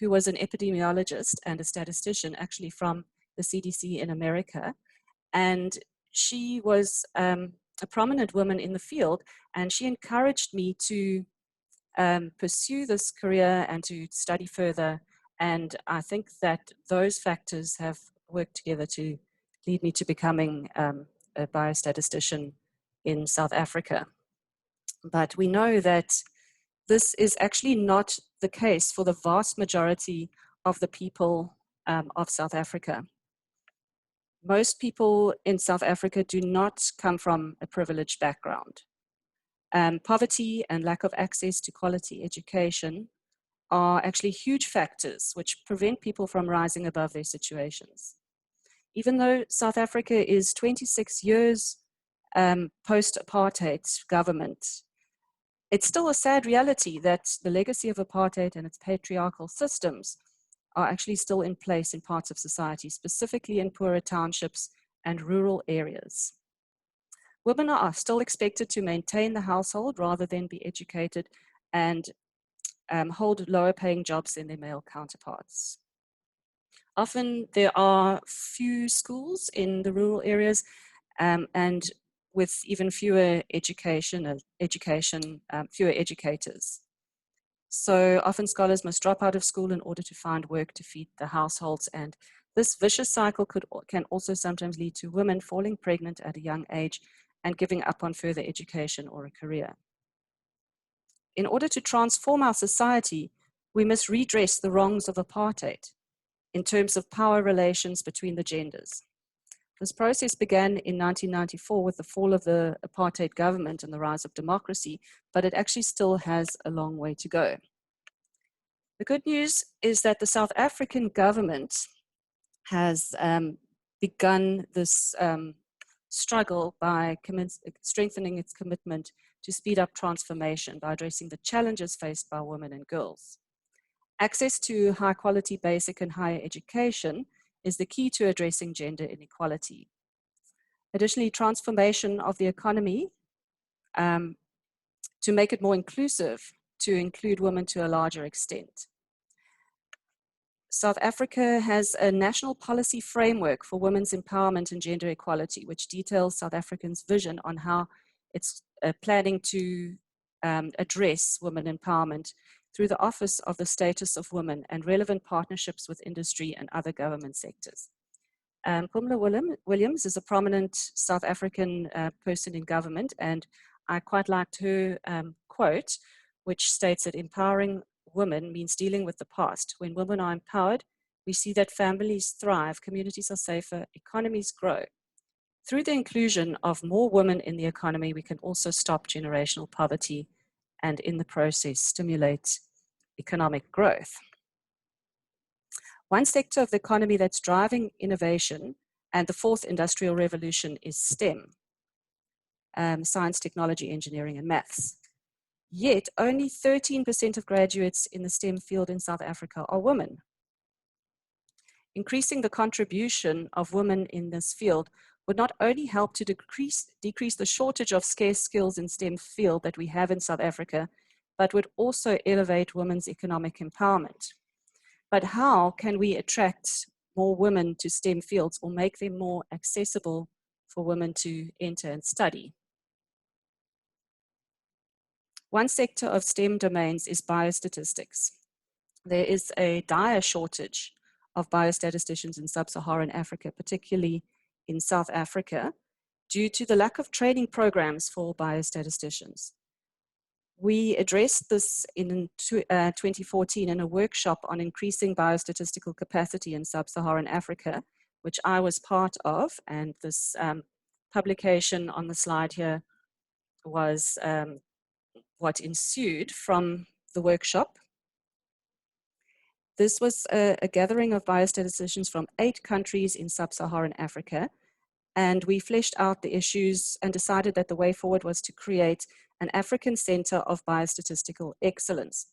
who was an epidemiologist and a statistician actually from the CDC in America. And she was a prominent woman in the field, and she encouraged me to pursue this career and to study further. And I think that those factors have worked together to lead me to becoming a biostatistician in South Africa. But we know that this is actually not the case for the vast majority of the people of South Africa. Most people in South Africa do not come from a privileged background. Poverty and lack of access to quality education are actually huge factors which prevent people from rising above their situations. Even though South Africa is 26 years post-apartheid government, it's still a sad reality that the legacy of apartheid and its patriarchal systems are actually still in place in parts of society, specifically in poorer townships and rural areas. Women are still expected to maintain the household rather than be educated and hold lower paying jobs than their male counterparts. Often there are few schools in the rural areas and with even fewer fewer educators. So often scholars must drop out of school in order to find work to feed the households, and this vicious cycle can also sometimes lead to women falling pregnant at a young age and giving up on further education or a career. In order to transform our society, we must redress the wrongs of apartheid in terms of power relations between the genders. This process began in 1994 with the fall of the apartheid government and the rise of democracy, but it actually still has a long way to go. The good news is that the South African government has begun this struggle by strengthening its commitment to speed up transformation by addressing the challenges faced by women and girls. Access to high quality basic and higher education is the key to addressing gender inequality. Additionally, transformation of the economy to make it more inclusive, to include women to a larger extent. South Africa has a national policy framework for women's empowerment and gender equality, which details South Africa's vision on how it's planning to address women empowerment through the Office of the Status of Women and relevant partnerships with industry and other government sectors. Pumla Williams is a prominent South African person in government, and I quite liked her quote, which states that empowering women means dealing with the past. When women are empowered, we see that families thrive, communities are safer, economies grow. Through the inclusion of more women in the economy, we can also stop generational poverty and in the process stimulate economic growth. One sector of the economy that's driving innovation and the fourth industrial revolution is STEM, science, technology, engineering, and maths. Yet only 13% of graduates in the STEM field in South Africa are women. Increasing the contribution of women in this field would not only help to decrease the shortage of scarce skills in STEM field that we have in South Africa, but would also elevate women's economic empowerment. But how can we attract more women to STEM fields or make them more accessible for women to enter and study? One sector of STEM domains is biostatistics. There is a dire shortage of biostatisticians in sub-Saharan Africa, particularly in South Africa, due to the lack of training programs for biostatisticians. We addressed this in 2014 in a workshop on increasing biostatistical capacity in sub-Saharan Africa, which I was part of, and this publication on the slide here was what ensued from the workshop. This was a gathering of biostatisticians from 8 countries in sub-Saharan Africa, and we fleshed out the issues and decided that the way forward was to create an African Center of Biostatistical Excellence,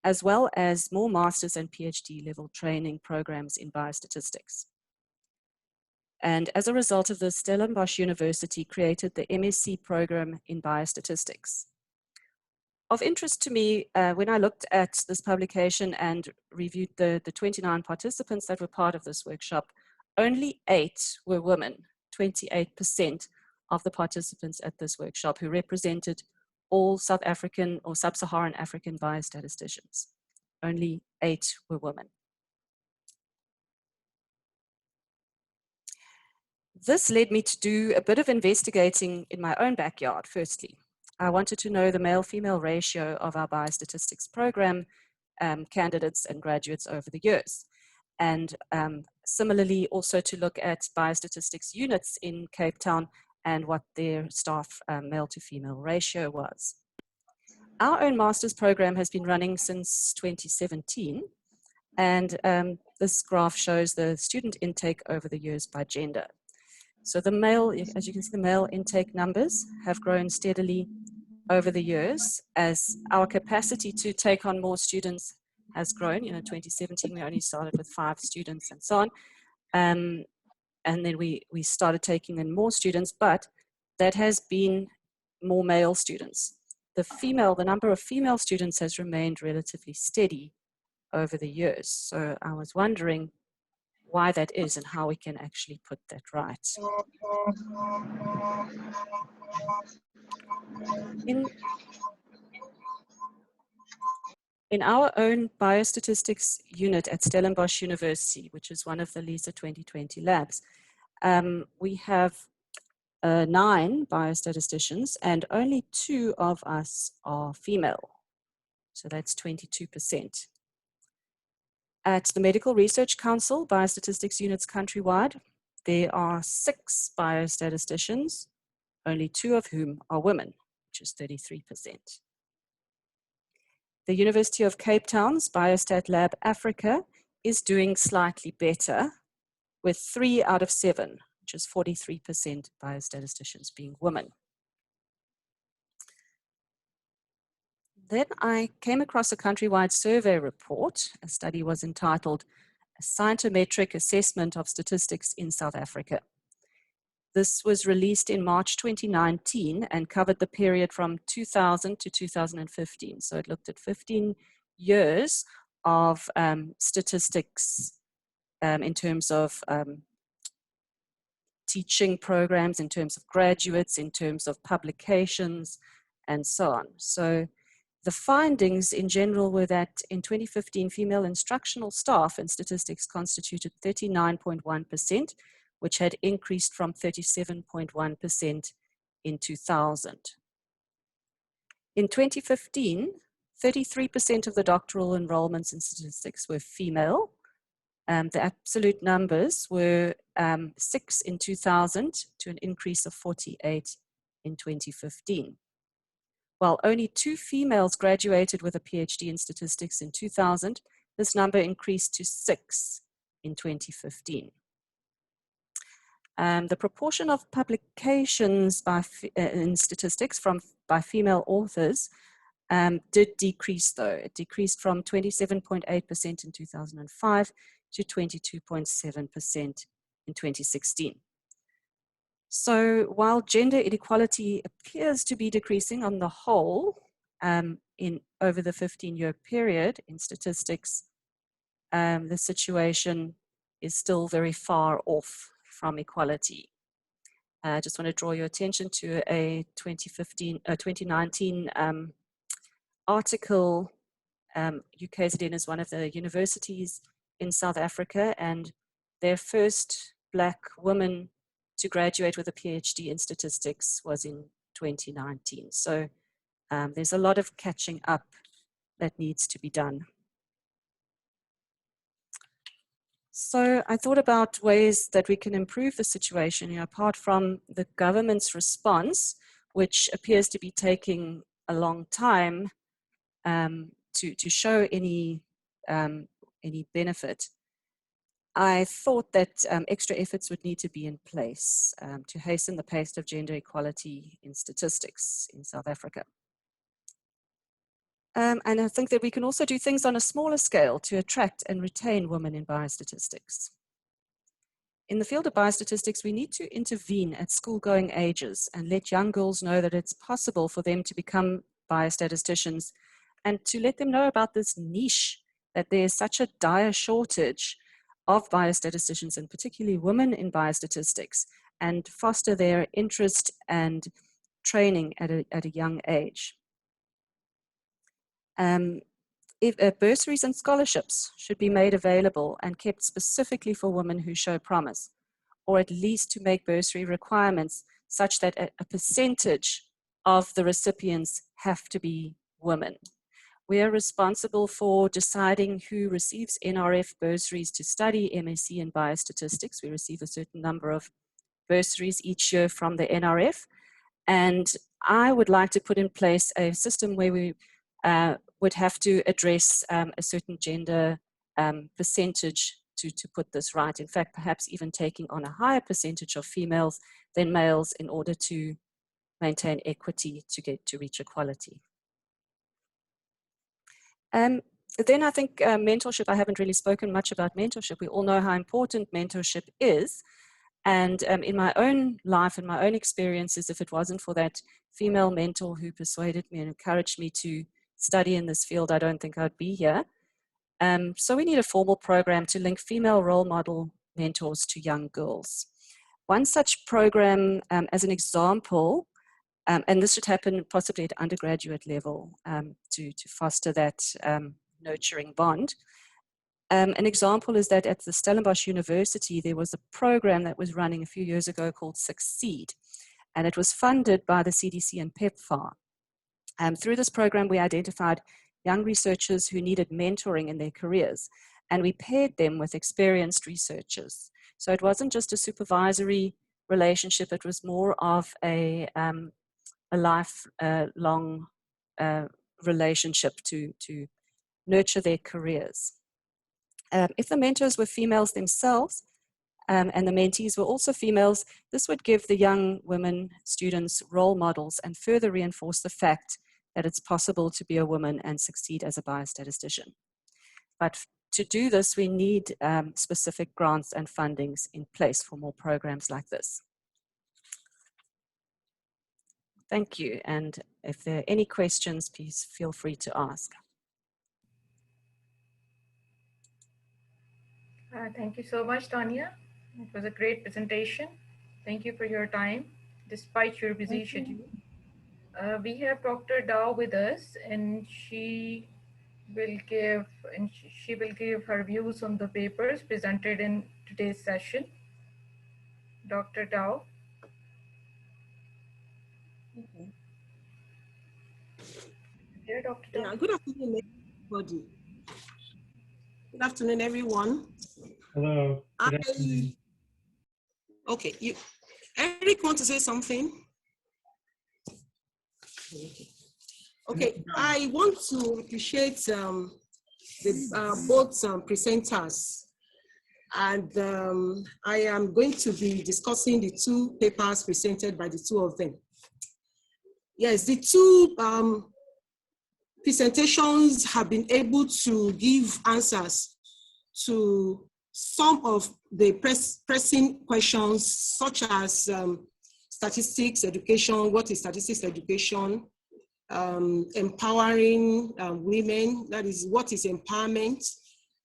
as well as more master's and PhD level training programs in biostatistics. And as a result of this, Stellenbosch University created the MSc program in biostatistics. Of interest to me, when I looked at this publication and reviewed the 29 participants that were part of this workshop, only 8 were women, 28% of the participants at this workshop, who represented all South African or sub-Saharan African biostatisticians. Only 8 were women. This led me to do a bit of investigating in my own backyard, firstly. I wanted to know the male-female ratio of our biostatistics program candidates and graduates over the years. And similarly, also to look at biostatistics units in Cape Town and what their staff male to female ratio was. Our own master's program has been running since 2017. And this graph shows the student intake over the years by gender. So the male, as you can see, the male intake numbers have grown steadily over the years as our capacity to take on more students has grown. You know, 2017, we only started with 5 students and so on. And then we started taking in more students, but that has been more male students. The number of female students has remained relatively steady over the years. So I was wondering why that is and how we can actually put that right. In our own biostatistics unit at Stellenbosch University, which is one of the LISA 2020 labs, we have 9 biostatisticians and only 2 of us are female. So that's 22%. At the Medical Research Council, biostatistics units countrywide, there are 6 biostatisticians, only 2 of whom are women, which is 33%. The University of Cape Town's Biostat Lab Africa is doing slightly better, with 3 out of 7, which is 43% biostatisticians being women. Then I came across a countrywide survey report. A study was entitled "A Cytometric Assessment of Statistics in South Africa." This was released in March 2019 and covered the period from 2000 to 2015. So it looked at 15 years of statistics in terms of teaching programs, in terms of graduates, in terms of publications, and so on. So the findings in general were that in 2015, female instructional staff in statistics constituted 39.1%, which had increased from 37.1% in 2000. In 2015, 33% of the doctoral enrollments in statistics were female. The absolute numbers were 6 in 2000 to an increase of 48 in 2015. While only 2 females graduated with a PhD in statistics in 2000, this number increased to 6 in 2015. The proportion of publications in statistics by female authors did decrease though. It decreased from 27.8% in 2005 to 22.7% in 2016. So while gender inequality appears to be decreasing on the whole over the 15-year period in statistics, the situation is still very far off from equality. I just want to draw your attention to a 2019 article. UKZN is one of the universities in South Africa, and their first Black woman to graduate with a PhD in statistics was in 2019. So there's a lot of catching up that needs to be done. So I thought about ways that we can improve the situation, apart from the government's response, which appears to be taking a long time to show any benefit. I thought that extra efforts would need to be in place to hasten the pace of gender equality in statistics in South Africa. And I think that we can also do things on a smaller scale to attract and retain women in biostatistics. In the field of biostatistics, we need to intervene at school-going ages and let young girls know that it's possible for them to become biostatisticians, and to let them know about this niche, that there is such a dire shortage of biostatisticians, and particularly women in biostatistics, and foster their interest and training at a young age. Bursaries and scholarships should be made available and kept specifically for women who show promise, or at least to make bursary requirements such that a percentage of the recipients have to be women. We are responsible for deciding who receives NRF bursaries to study MSc in biostatistics. We receive a certain number of bursaries each year from the NRF, and I would like to put in place a system where we would have to address a certain gender percentage to put this right. In fact, perhaps even taking on a higher percentage of females than males in order to maintain equity to reach equality. Then I think mentorship, I haven't really spoken much about mentorship. We all know how important mentorship is. And in my own life and my own experiences, if it wasn't for that female mentor who persuaded me and encouraged me to study in this field, I don't think I'd be here. So we need a formal program to link female role model mentors to young girls. One such program, as an example, and this should happen possibly at undergraduate level to foster that nurturing bond. An example is that at the Stellenbosch University, there was a program that was running a few years ago called Succeed, and it was funded by the CDC and PEPFAR. Through this program, we identified young researchers who needed mentoring in their careers, and we paired them with experienced researchers. So it wasn't just a supervisory relationship, it was more of a lifelong relationship to nurture their careers. If the mentors were females themselves, and the mentees were also females, this would give the young women students role models and further reinforce the fact that it's possible to be a woman and succeed as a biostatistician. But to do this, we need specific grants and fundings in place for more programs like this. Thank you, and if there are any questions, please feel free to ask. Thank you so much, Tonya. It was a great presentation. Thank you for your time, despite your busy schedule. We have Dr. Dow with us, and she will give her views on the papers presented in today's session. Dr. Dow. Okay. Dear Dr. Dow. Yeah, good afternoon, everybody. Good afternoon, everyone. Hello. Good afternoon. Okay, Eric want to say something? Okay, I want to appreciate both presenters, and I am going to be discussing the two papers presented by the two of them. Yes, the two presentations have been able to give answers to some of the pressing questions, such as statistics education, what is statistics education, empowering women, that is, what is empowerment,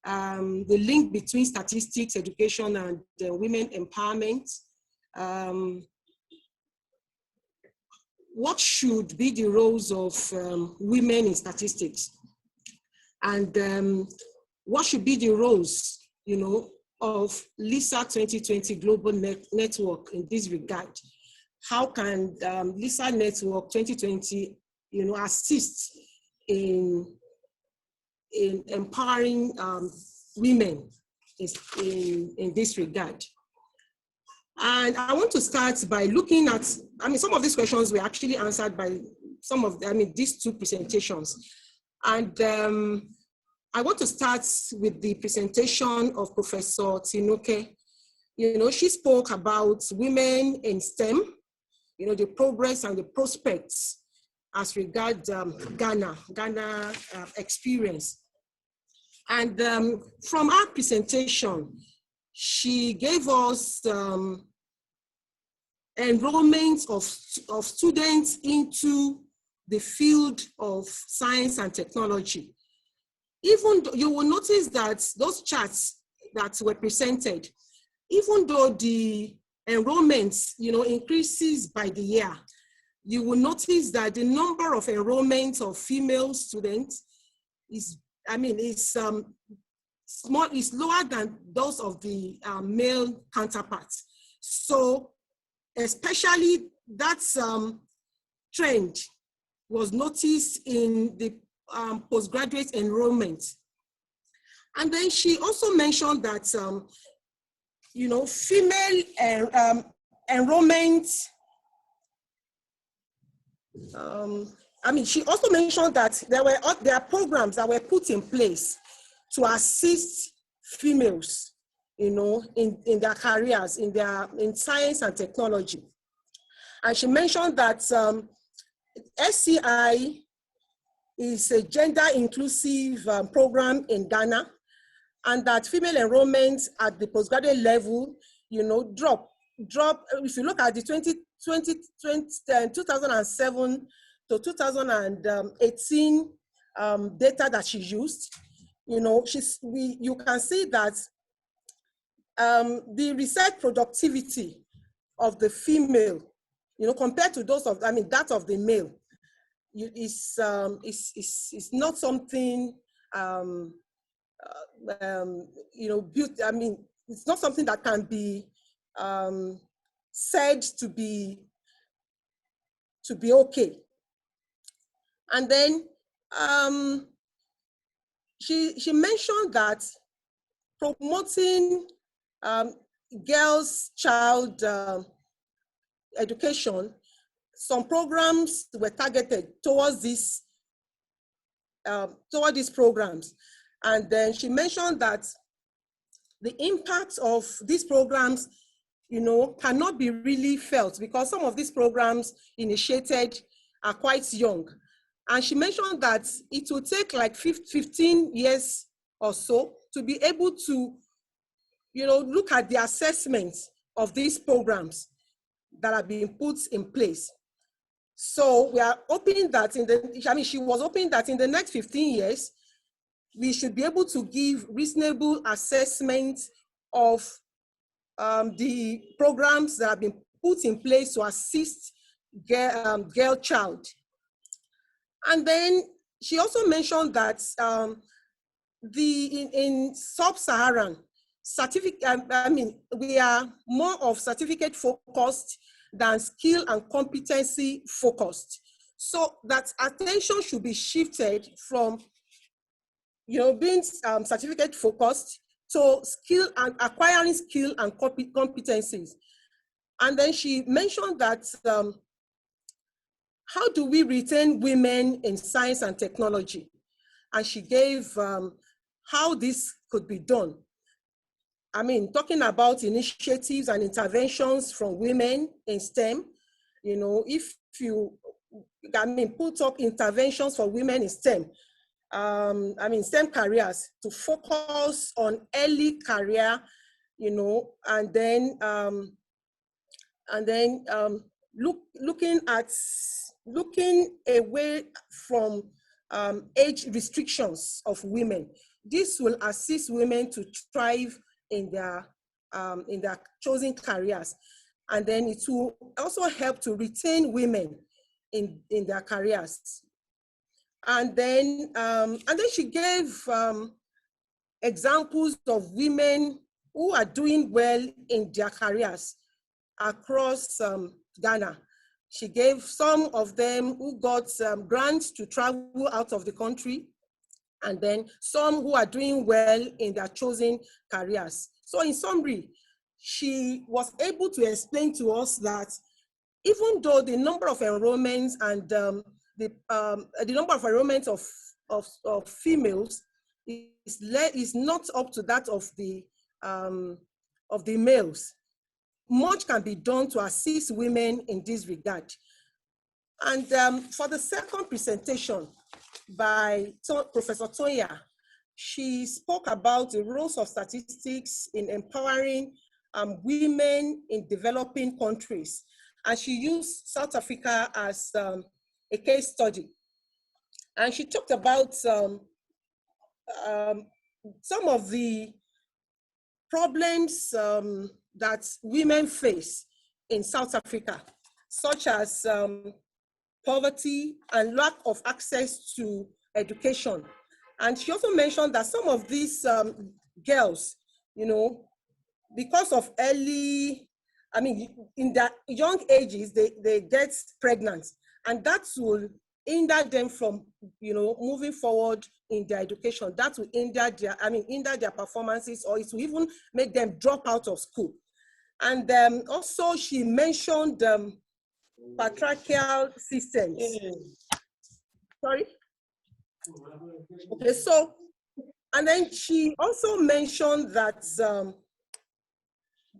the link between statistics education and women empowerment, what should be the roles of women in statistics, and what should be the roles, of LISA 2020 Global Network in this regard. How can LISA Network 2020, assist in empowering women in this regard? And I want to start by looking at, some of these questions were actually answered by some of these two presentations. And I want to start with the presentation of Professor Atinuke. She spoke about women in STEM, the progress and the prospects as regards Ghana experience. And from our presentation, she gave us enrollment of students into the field of science and technology. Even though you will notice that those charts that were presented, even though the enrollments, increases by the year, you will notice that the number of enrollments of female students is lower than those of the male counterparts. So especially that trend was noticed in the postgraduate enrollment. And then she also mentioned that, female enrollment, she also mentioned that there are programs that were put in place to assist females, in their careers, in science and technology. And she mentioned that SCI is a gender inclusive program in Ghana, and that female enrollment at the postgraduate level, drop. If you look at the 2007 to 2018 data that she used, you can see that the research productivity of the female, compared to those of, that of the male, is not something, it's not something that can be said to be okay. And then she mentioned that promoting girls' child education, some programs were targeted towards these programs. And then she mentioned that the impact of these programs, cannot be really felt because some of these programs initiated are quite young. And she mentioned that it will take like 15 years or so to be able to, look at the assessment of these programs that are being put in place. So we are hoping that she was hoping that in the next 15 years, we should be able to give reasonable assessment of the programs that have been put in place to assist girl child. And then she also mentioned that in sub-Saharan, we are more of certificate focused than skill and competency focused. So that attention should be shifted from, being certificate focused to skill and acquiring skill and competencies. And then she mentioned that how do we retain women in science and technology? And she gave how this could be done. Talking about initiatives and interventions from women in STEM, if you, put up interventions for women in STEM, STEM careers to focus on early career, and then looking away from age restrictions of women. This will assist women to thrive in their chosen careers. And then it will also help to retain women in their careers. And then she gave examples of women who are doing well in their careers across Ghana. She gave some of them who got grants to travel out of the country, and then some who are doing well in their chosen careers. So in summary, she was able to explain to us that even though the number of enrollments and the number of enrollments of females is not up to that of the males, much can be done to assist women in this regard. And for the second presentation by Professor Tonya, she spoke about the roles of statistics in empowering women in developing countries. And she used South Africa as a case study. And she talked about some of the problems that women face in South Africa, such as poverty and lack of access to education. And she also mentioned that some of these girls, because of early, in their young ages, they get pregnant, and that will hinder them from, moving forward in their education. That will hinder their performances, or it will even make them drop out of school. And also she mentioned patriarchal systems. Sorry? Okay, so, and then she also mentioned that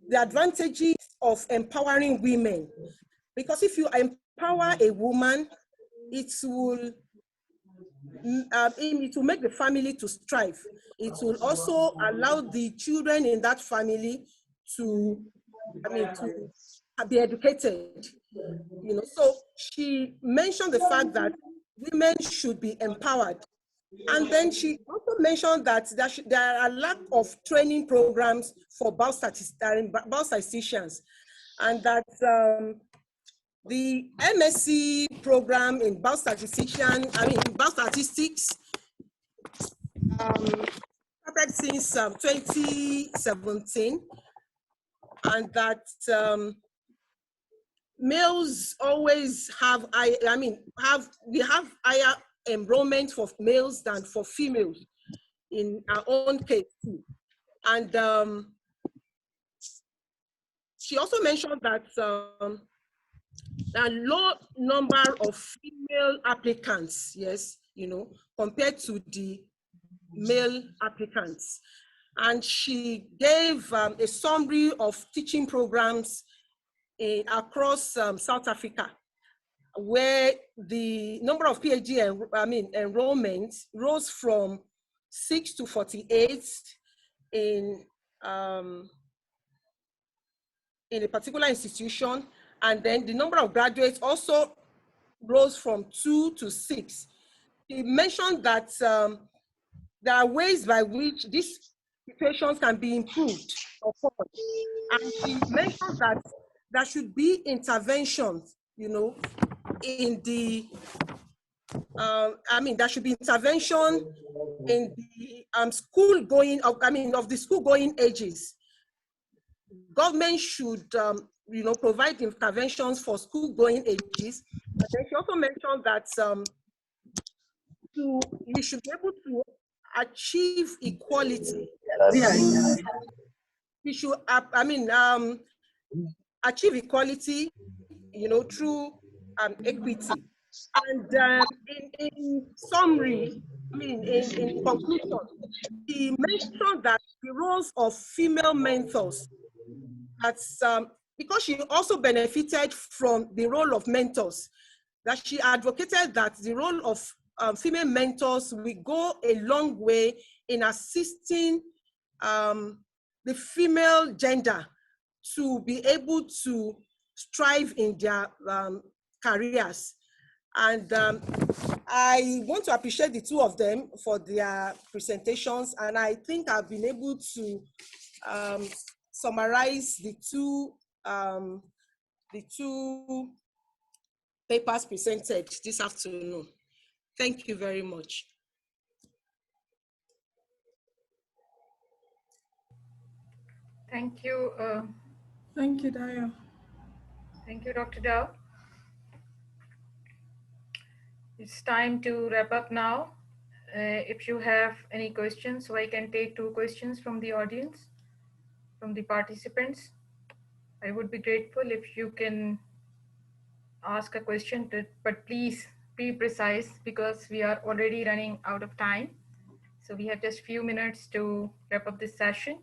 the advantages of empowering women, because if you empower a woman, it will make the family to strive. It will also allow the children in that family to be educated. So she mentioned the fact that women should be empowered. And then she also mentioned that there are a lack of training programs for biostatisticians, and that the MSc program in biostatistics started since 2017, and that males always have we have higher enrollment for males than for females in our own case too. And she also mentioned that a low number of female applicants, yes, compared to the male applicants. And she gave a summary of teaching programs across South Africa, where the number of PhD enrollments rose from 6 to 48 in a particular institution, and then the number of graduates also rose from 2 to 6. He mentioned that there are ways by which these situations can be improved, of course. And he mentioned that there should be interventions, in the there should be intervention in the school going, of the school going ages. Government should, provide interventions for school going ages. And then she also mentioned that we should be able to achieve equality. We should, achieve equality, through equity. And in summary, in conclusion, he mentioned that the roles of female mentors, that's because she also benefited from the role of mentors, that she advocated that the role of female mentors will go a long way in assisting the female gender to be able to strive in their careers. And I want to appreciate the two of them for their presentations. And I think I've been able to summarize the two papers presented this afternoon. Thank you very much. Thank you. Thank you, Dayo. Thank you, Dr. Dow. It's time to wrap up now. If you have any questions, so I can take 2 questions from the audience, from the participants. I would be grateful if you can ask a question, but please be precise because we are already running out of time. So we have just a few minutes to wrap up this session.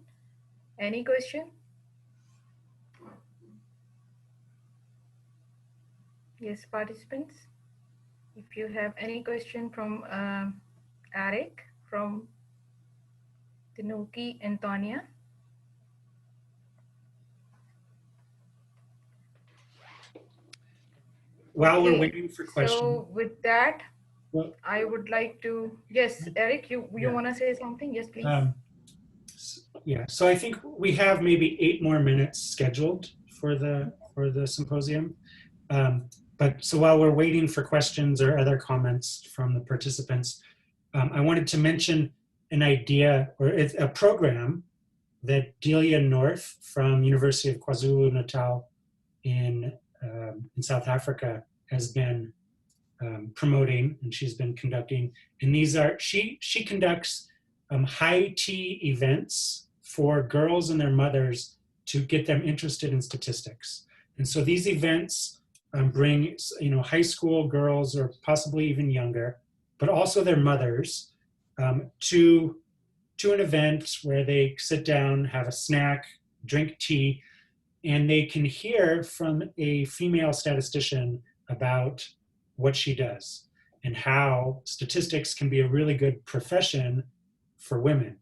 Any question? Yes, participants. If you have any question from Eric, from Atinuke and Tonya. While we're waiting for questions. So with that, well, I would like to, yes, Eric, you want to say something? Yes, please. Yeah, so I think we have maybe 8 more minutes scheduled for the symposium. But so while we're waiting for questions or other comments from the participants, I wanted to mention an idea or a program that Delia North from University of KwaZulu-Natal in South Africa has been promoting, and she's been conducting. And these are, she conducts high tea events for girls and their mothers to get them interested in statistics. And so these events bring, high school girls or possibly even younger, but also their mothers to an event where they sit down, have a snack, drink tea, and they can hear from a female statistician about what she does and how statistics can be a really good profession for women.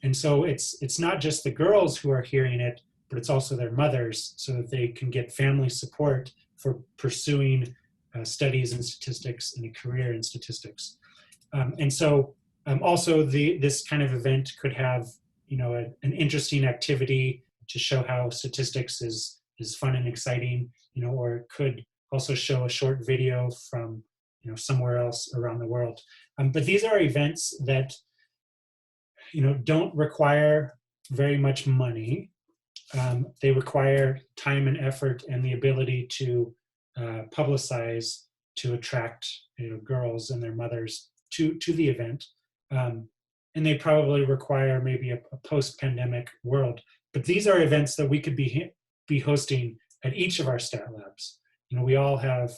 And so it's not just the girls who are hearing it, but it's also their mothers, so that they can get family support for pursuing studies in statistics and a career in statistics. And so also this kind of event could have, an interesting activity to show how statistics is fun and exciting, or it could also show a short video from, somewhere else around the world. But these are events that, don't require very much money. They require time and effort and the ability to publicize, to attract girls and their mothers to the event. And they probably require maybe a post-pandemic world. But these are events that we could be hosting at each of our stat labs. We all have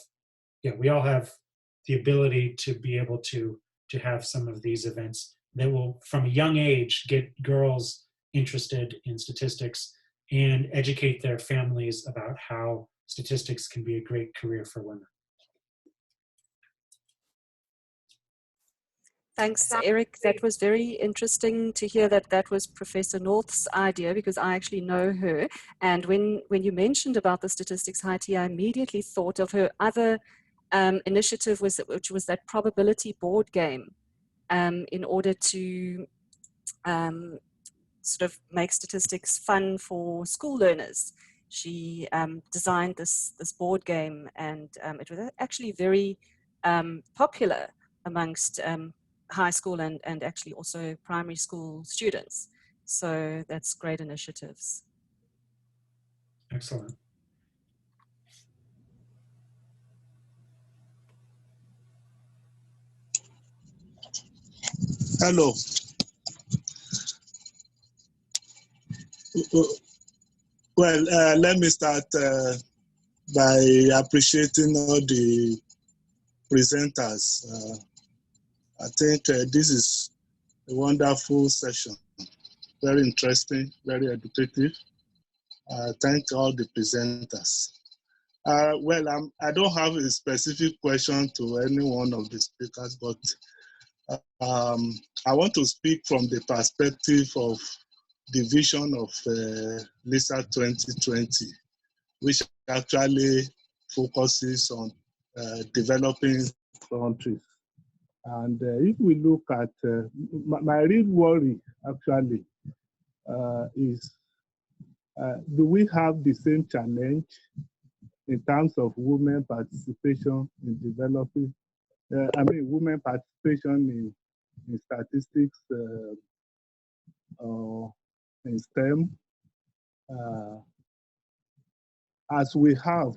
the ability to be able to have some of these events that will, from a young age, get girls interested in statistics and educate their families about how statistics can be a great career for women. Thanks, Eric. That was very interesting to hear that was Professor North's idea, because I actually know her. And when you mentioned about the statistics high tea, I immediately thought of her other initiative, which was that probability board game, in order to sort of make statistics fun for school learners. She designed this board game, and it was actually very popular amongst high school and actually also primary school students. So that's great initiatives. Excellent. Hello. Well, let me start by appreciating all the presenters. I think this is a wonderful session, very interesting, very educative. Thank all the presenters. Well, I don't have a specific question to any one of the speakers, but I want to speak from the perspective of the vision of LISA 2020, which actually focuses on developing countries. And if we look at, my real worry actually is, do we have the same challenge in terms of women participation in developing, women participation in statistics, in STEM, as we have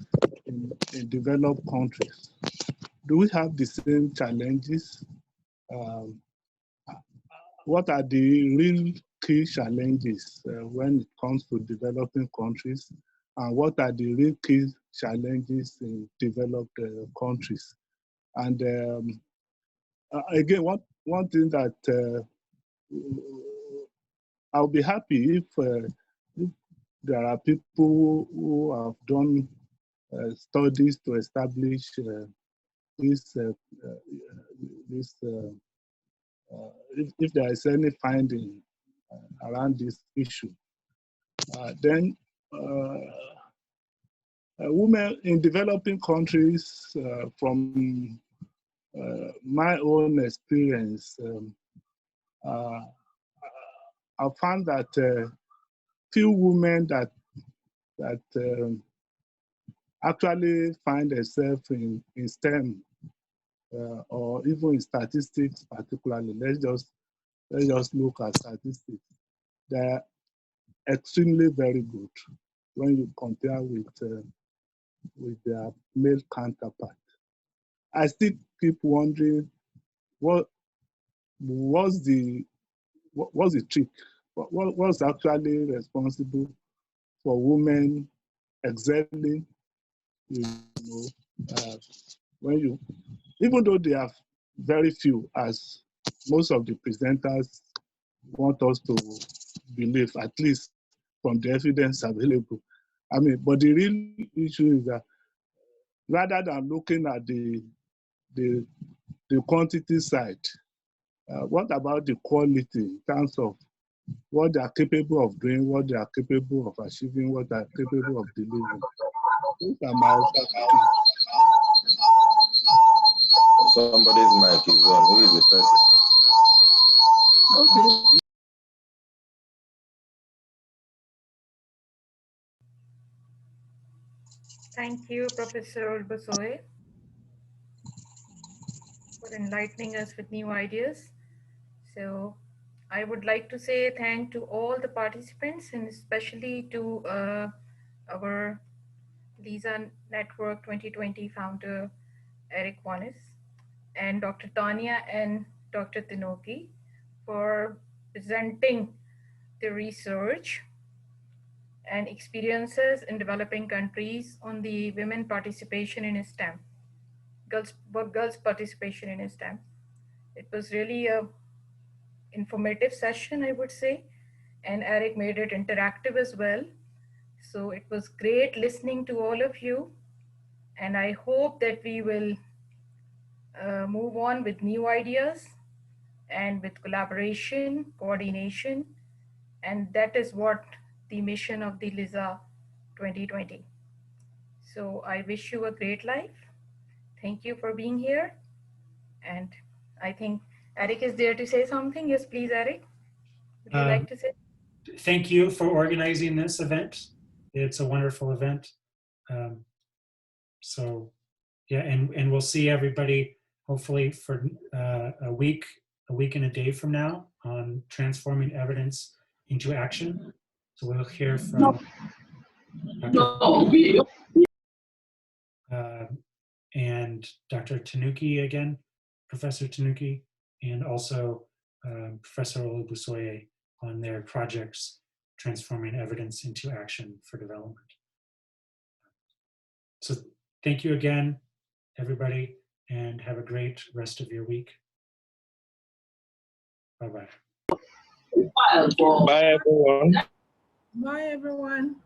in developed countries? Do we have the same challenges? What are the real key challenges when it comes to developing countries? And what are the real key challenges in developed countries? And again, one thing that I'll be happy if there are people who have done studies to establish if there is any finding around this issue. Then women in developing countries, from my own experience, I found that few women that actually find themselves in STEM or even in statistics particularly. Let's just look at statistics. They're extremely very good when you compare with their male counterpart. I still keep wondering what's the trick? What's actually responsible for women excelling? When even though they are very few, as most of the presenters want us to believe, at least from the evidence available. But the real issue is that rather than looking at the quantity side, what about the quality in terms of what they are capable of doing, what they are capable of achieving, what they are capable of delivering? Those are my observations. Somebody's mic is on. Who is the person? Okay. Thank you, Professor Olbosoe, for enlightening us with new ideas. So I would like to say thank to all the participants, and especially to our LISA Network 2020 founder, Eric Vance, and Dr. Tonya and Dr. Atinuke for presenting the research and experiences in developing countries on the women participation in STEM, girls participation in STEM. It was really a informative session, I would say, and Eric made it interactive as well. So it was great listening to all of you, and I hope that we will move on with new ideas and with collaboration, coordination, and that is what the mission of the LISA 2020. So I wish you a great life. Thank you for being here. And I think Eric is there to say something. Yes, please, Eric. Would you like to say? Thank you for organizing this event. It's a wonderful event. So Yeah, and we'll see everybody hopefully for a week and a day from now on transforming evidence into action. So we'll hear from Dr. And Dr. Atinuke again, Professor Atinuke, and also Professor Olubusoye on their projects transforming evidence into action for development. So thank you again, everybody, and have a great rest of your week. Bye-bye. Bye, everyone. Bye, everyone.